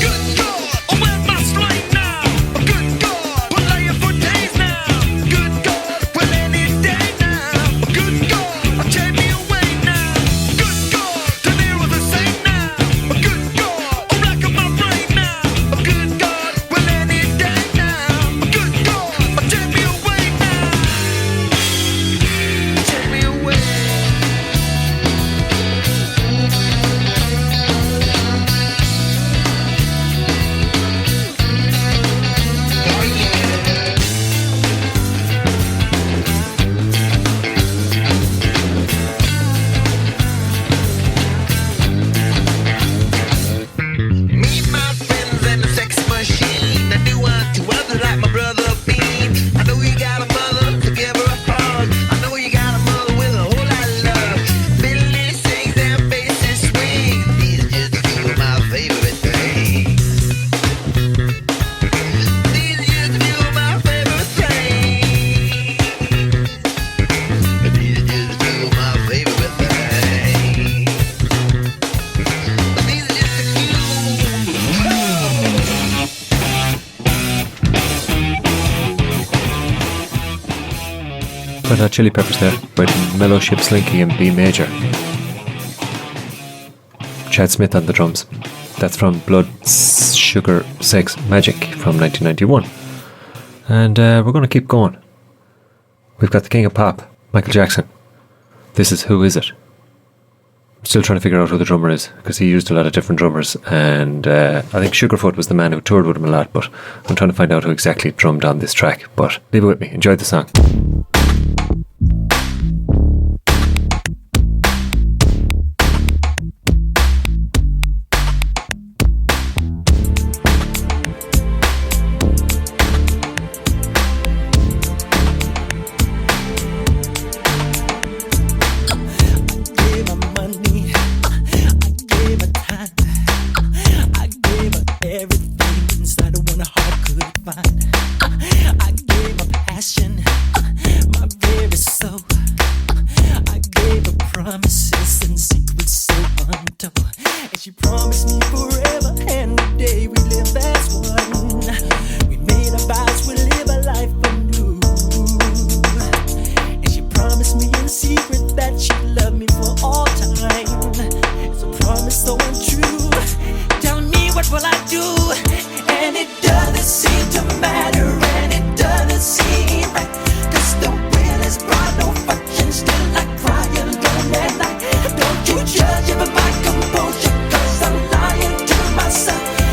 Good God, where's my sleigh now? Good God, playing for days now. Good God, well any day now. Good God, take me away now. Good God, to near with the same now. Good God, racking my brain now. Good God, well any day now. Good God, take me away now. Take me away. Oh yeah. Me, my friends, and the sex machine. I do unto others like my brother Bean. I know you got a mother, so give her a hug. I know you got a mother with a whole lot of love. Billy sings and faces swing. These are just a few of my favorite things. These are just a few of my favorite things. These are just a few of my favorite things. These are just a few. Red Hot Chili Peppers there, with Mellow Ship Slinky in B major. Chad Smith on the drums. That's from Blood, Sugar, Sex, Magic from 1991. And we're going to keep going. We've got the King of Pop, Michael Jackson. This is Who Is It? I'm still trying to figure out who the drummer is, because he used a lot of different drummers, and I think Sugarfoot was the man who toured with him a lot, but I'm trying to find out who exactly drummed on this track. But leave it with me. Enjoy the song. Judge by my composure, 'cause I'm lying to myself.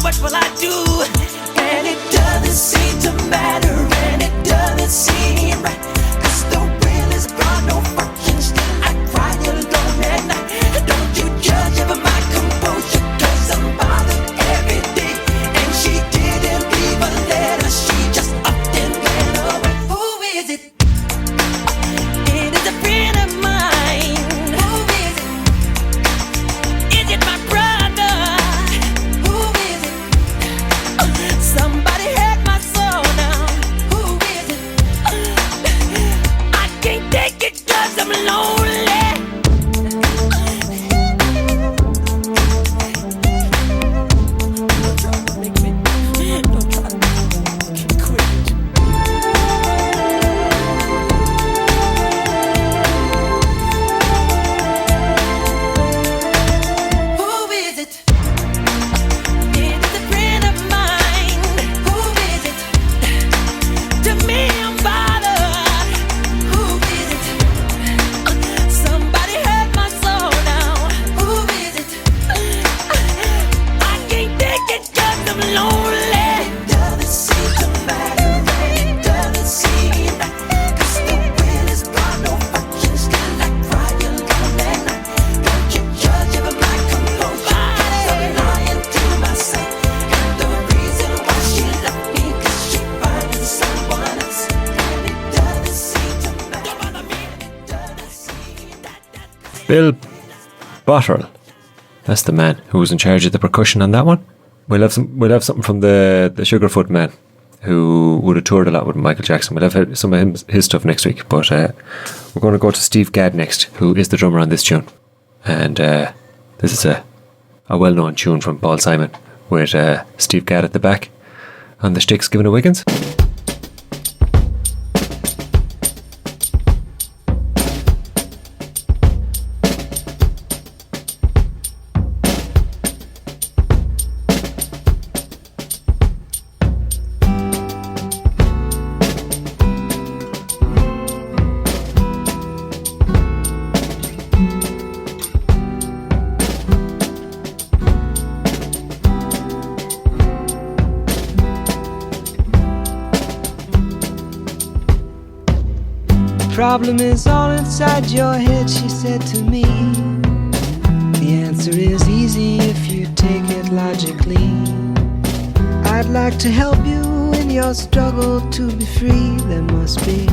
what will I do? And it doesn't seem to matter, and it doesn't seem right. 'Cause the will is gone, no fortune, still I cry alone at night. Don't you judge over my composure, 'cause I'm bothered every day. And she didn't leave a letter, she just upped and ran away. Who is it? It is a friend of mine. Who is it? Is it my brother? Who is it? Somebody had my soul now. Who is it? I can't take it 'cause I'm lonely. Don't try to make me, don't try to quit. Who is it? It is a friend of mine. Who is it? To me, I'm bothered. Who is it? Somebody hurt my soul now. Who is it? I can't take it 'cause I'm lonely. It doesn't seem to matter, it doesn't seem right. 'Cause the will is gone, no fortune, still I cry alone at night. Don't you judge over my composure, 'cause I'm lying to myself. And the reason why she left me, 'cause she finding someone else. And it doesn't seem to matter, it doesn't seem that. Bill Bottrell. That's the man who was in charge of the percussion on that one. We'll have something from the Sugarfoot man, who would have toured a lot with Michael Jackson. We'll have some of his stuff next week. But we're going to go to Steve Gadd next, who is the drummer on this tune. And this is a well-known tune from Paul Simon, with Steve Gadd at the back on the sticks giving a Wiggins. Problem is all inside your head, she said to me. The answer is easy if you take it logically. I'd like to help you in your struggle to be free. There must be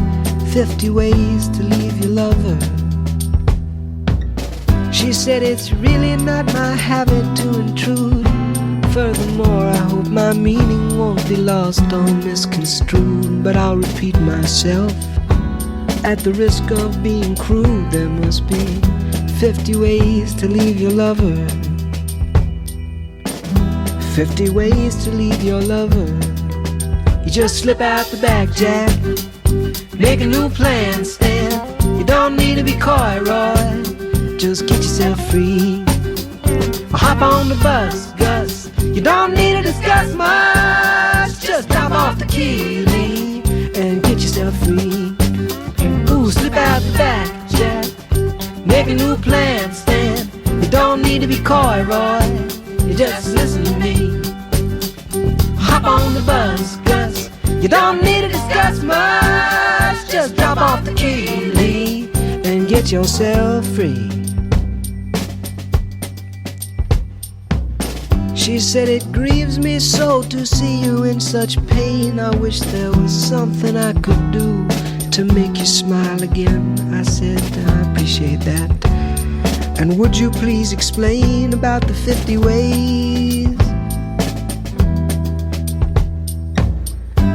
50 ways to leave your lover. She said it's really not my habit to intrude. Furthermore, I hope my meaning won't be lost or misconstrued. But I'll repeat myself at the risk of being crude. There must be 50 ways to leave your lover. 50 ways to leave your lover. You just slip out the back, Jack. Make a new plan, Stan. You don't need to be coy, Roy. Just get yourself free. Or hop on the bus, Gus. You don't need to discuss much. Just drop off the key, Lee, and get yourself free. Ooh, slip out the back, Jack. Make a new plan, Stan. You don't need to be coy, Roy. You just listen to me. Hop on the bus, Gus. You don't need to discuss much. Just drop off the key, Lee, and get yourself free. She said it grieves me so to see you in such pain. I wish there was something I could do to make you smile again. I said I appreciate that. And would you please explain about the 50 ways?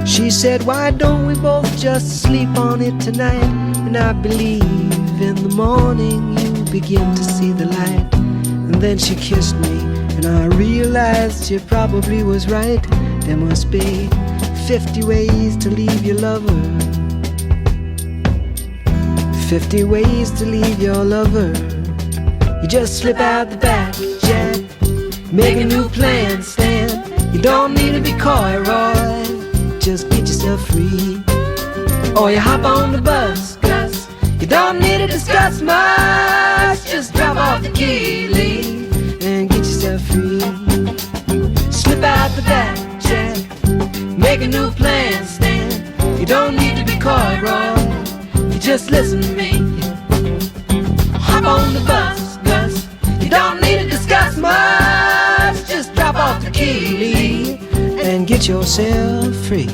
She said, why don't we both just sleep on it tonight? And I believe in the morning you begin to see the light. And then she kissed me, and I realized she probably was right. There must be 50 ways to leave your lover. 50 ways to leave your lover. You just slip out the back, Jack. Make a new plan, Stan. You don't need to be coy, Roy. Just get yourself free. Or you hop on the bus, Gus. You don't need to discuss much. Just drop off the key, Lee, and get yourself free. Slip out out the back, Jack. Making new plans, Stan. You don't need to be coy, Roy. You just listen to me. Hop on the bus, Gus. You don't need to discuss much. Just drop off the key and get yourself free.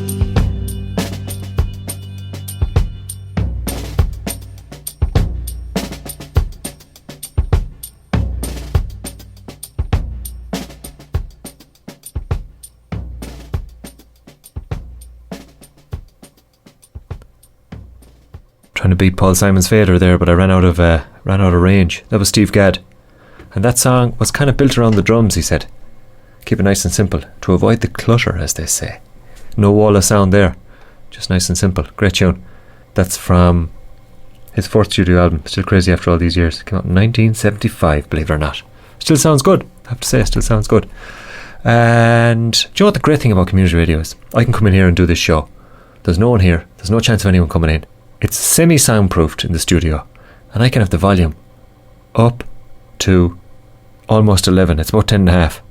Trying to beat Paul Simon's Fader there, but I ran out of range. That was Steve Gadd, and that song was kind of built around the drums. He said, "Keep it nice and simple to avoid the clutter," as they say. No wall of sound there, just nice and simple. Great tune. That's from his fourth studio album, Still Crazy After All These Years. Came out in 1975, believe it or not. Still sounds good. I have to say, it still sounds good. And do you know what the great thing about community radio is? I can come in here and do this show. There's no one here. There's no chance of anyone coming in. It's semi-soundproofed in the studio, and I can have the volume up to almost 11. It's about 10.5,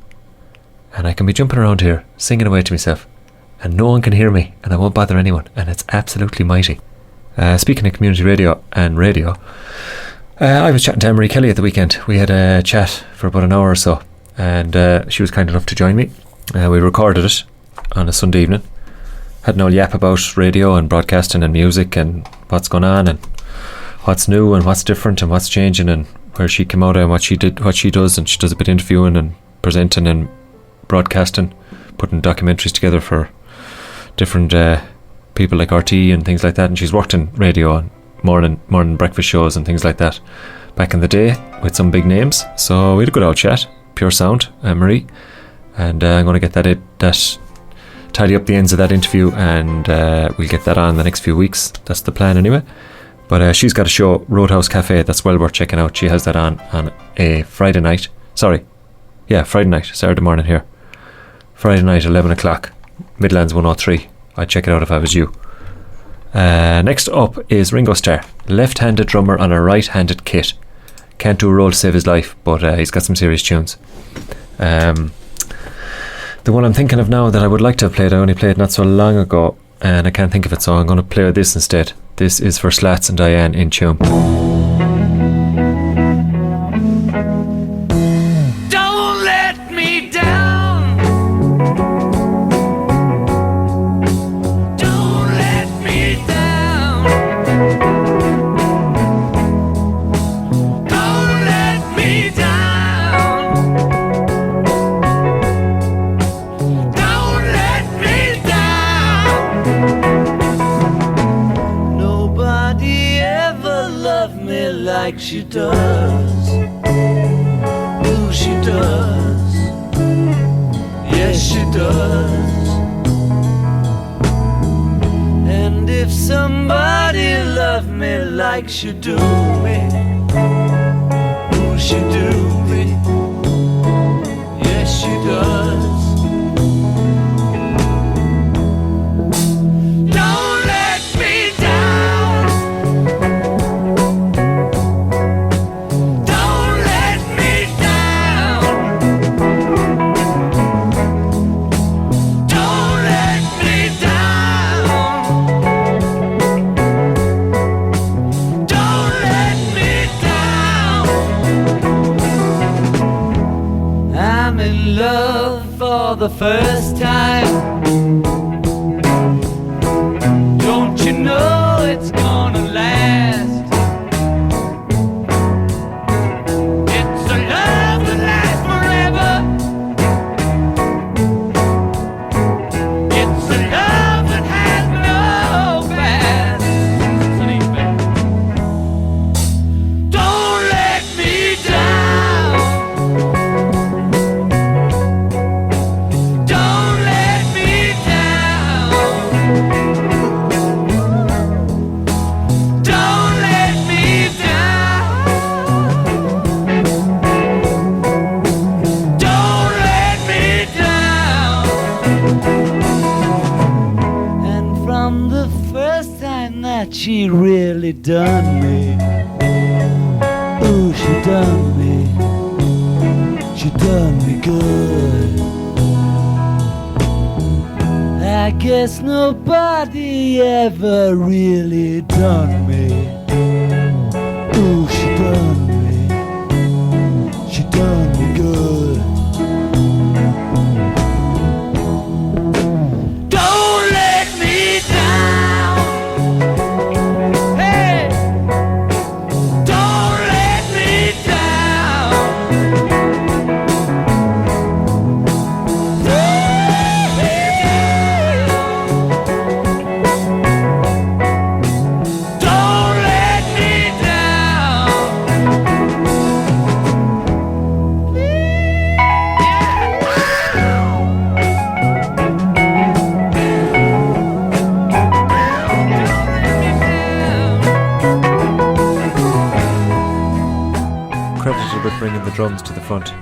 and I can be jumping around here singing away to myself, and no one can hear me, and I won't bother anyone, and it's absolutely mighty. Speaking of community radio and radio, I was chatting to Anne-Marie Kelly at the weekend. We had a chat for about an hour or so, and she was kind enough to join me. We recorded it on a Sunday evening. Had an old yap about radio and broadcasting and music and what's going on and what's new and what's different and what's changing and where she came out of and what she does, and she does a bit of interviewing and presenting and broadcasting, putting documentaries together for different people like RT and things like that, and she's worked in radio and morning breakfast shows and things like that back in the day with some big names. So we had a good old chat, pure sound, Anne-Marie, and I'm going to get that tidy up the ends of that interview, and we'll get that on the next few weeks. That's the plan anyway. But she's got a show, Roadhouse Cafe, that's well worth checking out. She has that on a Friday night. Friday night, Saturday morning here. Friday night, 11 o'clock, Midlands 103. I'd check it out if I was you. Next up is Ringo Starr, left-handed drummer on a right-handed kit. Can't do a roll to save his life, but he's got some serious tunes. The one I'm thinking of now that I would like to have played, I only played not so long ago, and I can't think of it, so I'm going to play this instead. This is for Slats and Diane in tune. Don't let me down. Don't let me down. Don't let me down. Don't let me down. Nobody ever loved me like she does. Ooh, she does. Yes, she does. And if somebody loved me like she do me, ooh, she do me. Yes, she does. Don't let me down. Don't let me down. Don't let me down. Don't let me down. I'm in love for the first time. Don't you know it's gonna last? It's a love that lasts forever. It's a love that has no past. Don't let me down. Don't let me down. Don't let me down. Don't let me down. And from the first time that she really done me, ooh, she done me good. I guess nobody ever really done me. Ooh, she done me. She done me good. Don't let me down. Hey, don't let me down. Don't let me down. Credited with bringing the drums to the front.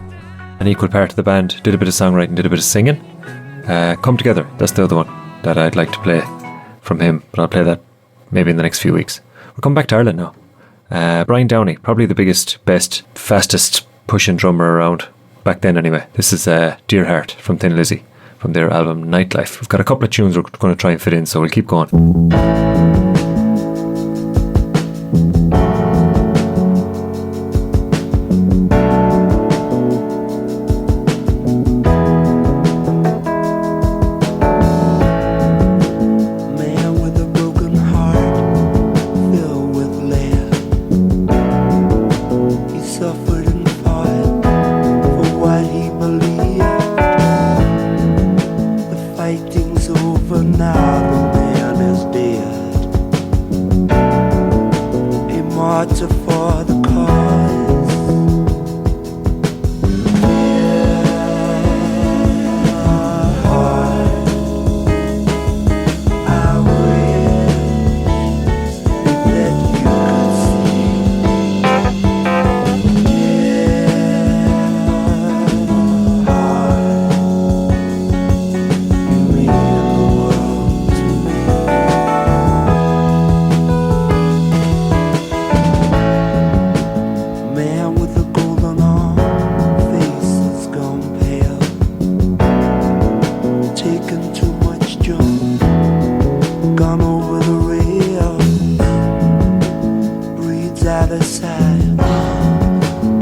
An equal part of the band, did a bit of songwriting, did a bit of singing. Come Together, that's the other one that I'd like to play from him, but I'll play that maybe in the next few weeks. We're coming back to Ireland now. Brian Downey, probably the biggest, best, fastest pushing drummer around, back then anyway. This is Dear Heart from Thin Lizzy, from their album Nightlife. We've got a couple of tunes we're going to try and fit in, so we'll keep going. Man with a broken heart, filled with lead. He suffered and fought for what he believed. The fighting's over now, the man is dead. A martyr for the cause. I wish that you could see. You mean the world to me. Man with a golden arm, face has gone pale. Taken too much junk, gone over the rails. Breathes out of sight,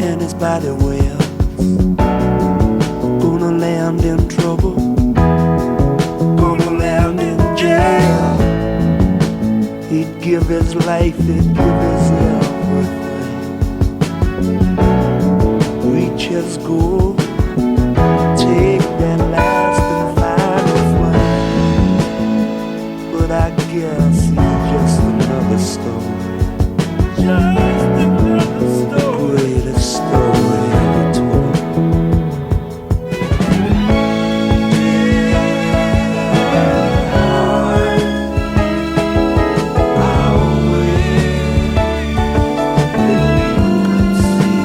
and his body wails. Gonna land in trouble, gonna land in jail. He'd give his life, he'd give his everything. Reach his goal, take that last and final flight. But I guess he's just another story. Just another story. Greatest story ever told. I wish that you could see.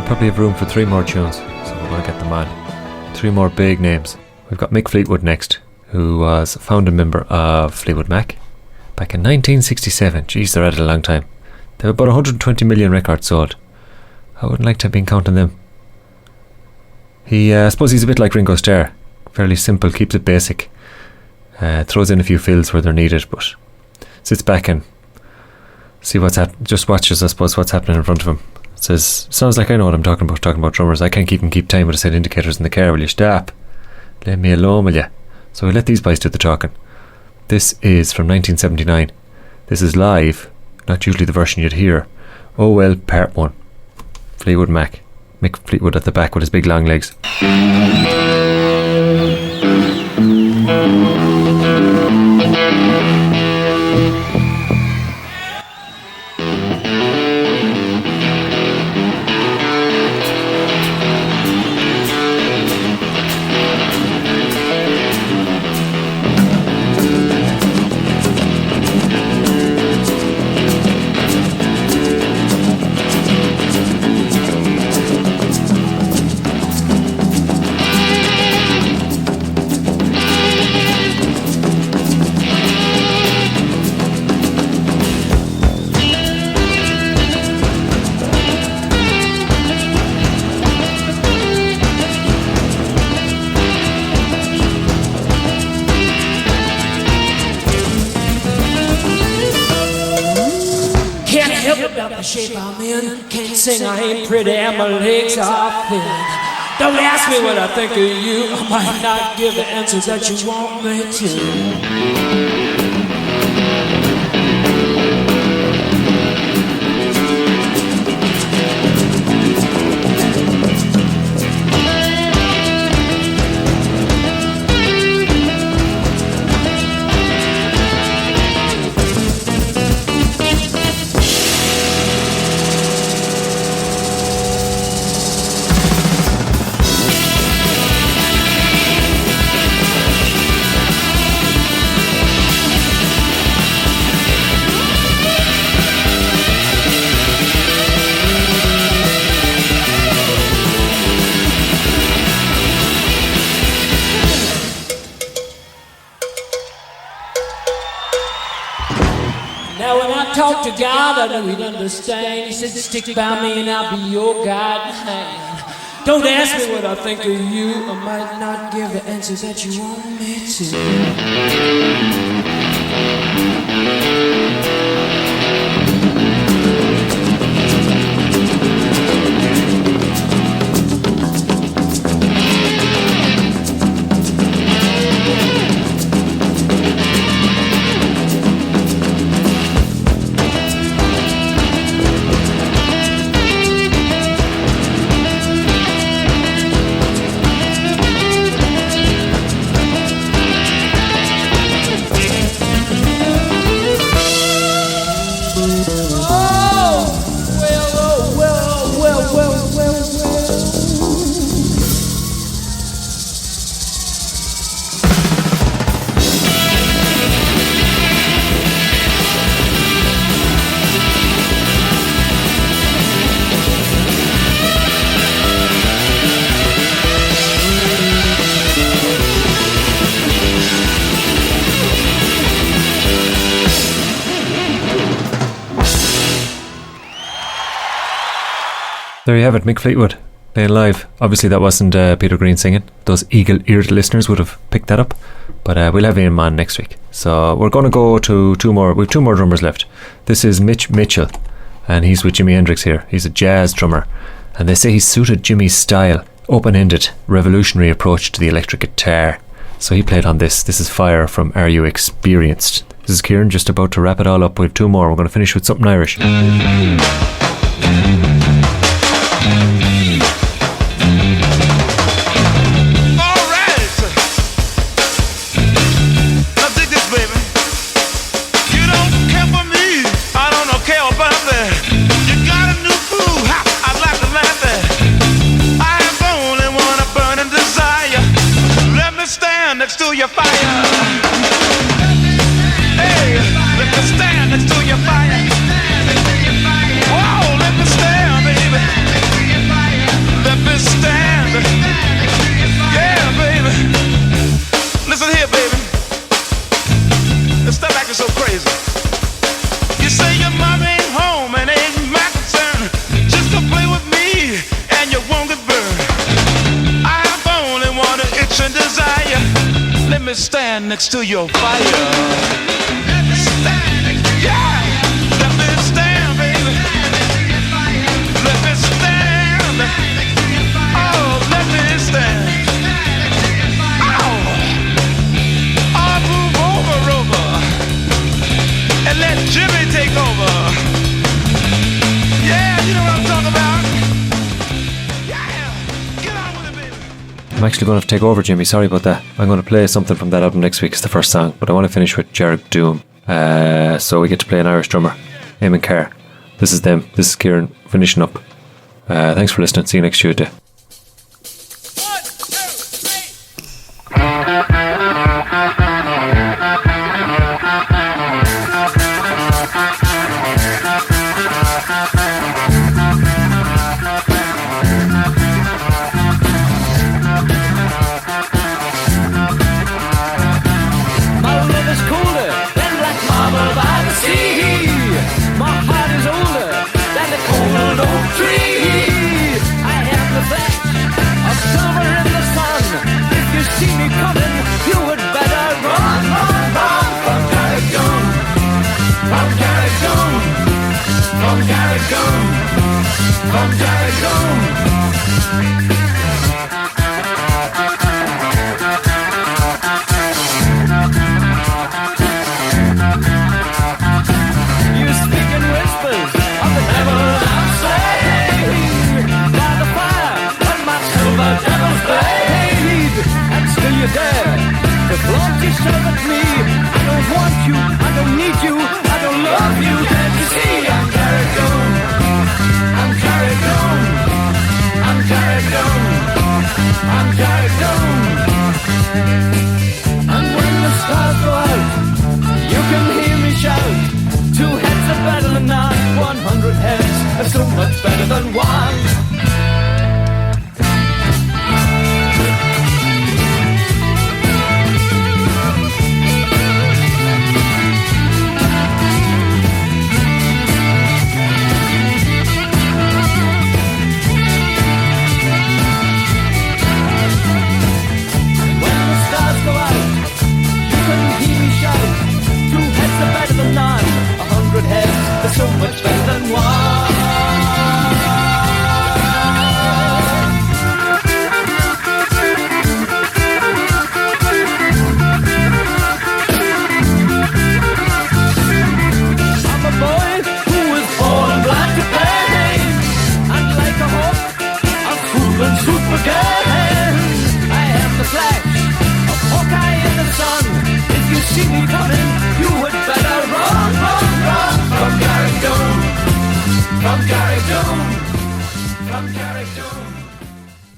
probably have room for 3 more tunes, so we're going to get them on. 3 more big names. We've got Mick Fleetwood next, who was a founding member of Fleetwood Mac back in 1967. Jeez, they're at it a long time. They have about 120 million records sold. I wouldn't like to have been counting them. I suppose he's a bit like Ringo Starr. Fairly simple, keeps it basic. Throws in a few fills where they're needed, but sits back and just watches, I suppose, what's happening in front of him. Says, sounds like I know what I'm talking about drummers. I can't keep time with the set indicators in the car. Will you stop? Let me alone, will you? So we let these boys do the talking. This is from 1979. This is live, not usually the version you'd hear. Oh well, part 1. Fleetwood Mac. Mick Fleetwood at the back with his big long legs. The shape I'm in, can't sing, I ain't pretty, and my legs are thin. Don't ask me what I think of you, I might not give the answers that you want me to. Talk to God, I knew he'd understand. He said, stick by me and I'll be your guiding hand. Don't ask me what I think of you, I might not give the answers that you want me There you have it, Mick Fleetwood playing live. Obviously that wasn't Peter Green singing. Those eagle-eared listeners would have picked that up, but we'll have him on next week. So we're going to go to 2 more. We have 2 more drummers left. This is Mitch Mitchell, and he's with Jimi Hendrix here. He's a jazz drummer, and they say he suited Jimmy's style, open-ended, revolutionary approach to the electric guitar. So he played on this. This is Fire from Are You Experienced? This is Kieran, just about to wrap it all up with 2 more. We're going to finish with something Irish. Next to your fire. Hey, let me stand next to your fire. Whoa, let me stand. me stand next to your fire. Let me stand, yeah. Let me stand, baby. Let me stand. Oh, let me stand. Oh, I'll move over, and let Jimmy take over. Yeah, you know what I'm talking about. Yeah, get on with it, baby. I'm actually going to take over, Jimmy. Sorry about that. I'm going to play something from that album next week. It's the first song, but I want to finish with Jarrett Doom. So we get to play an Irish drummer, Eamon Carr. This is them. This is Kieran finishing up. Thanks for listening. See you next Tuesday. So much better than one. When the stars go out, you can hear me shout. 2 heads are better than none. 100 heads are so much better than one. See me coming, you would better run, run, run from Carrickdown, from Carrickdown, from Carrickdown.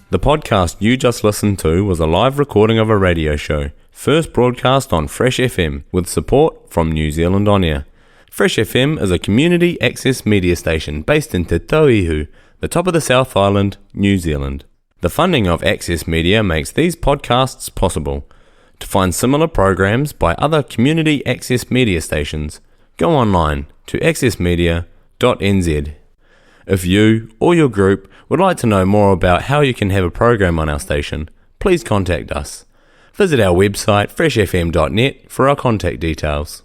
The podcast you just listened to was a live recording of a radio show, first broadcast on Fresh FM with support from New Zealand On Air. Fresh FM is a community access media station based in Te Tauihu, the top of the South Island, New Zealand. The funding of Access Media makes these podcasts possible. To find similar programs by other community access media stations, go online to accessmedia.nz. If you or your group would like to know more about how you can have a program on our station, please contact us. Visit our website freshfm.net for our contact details.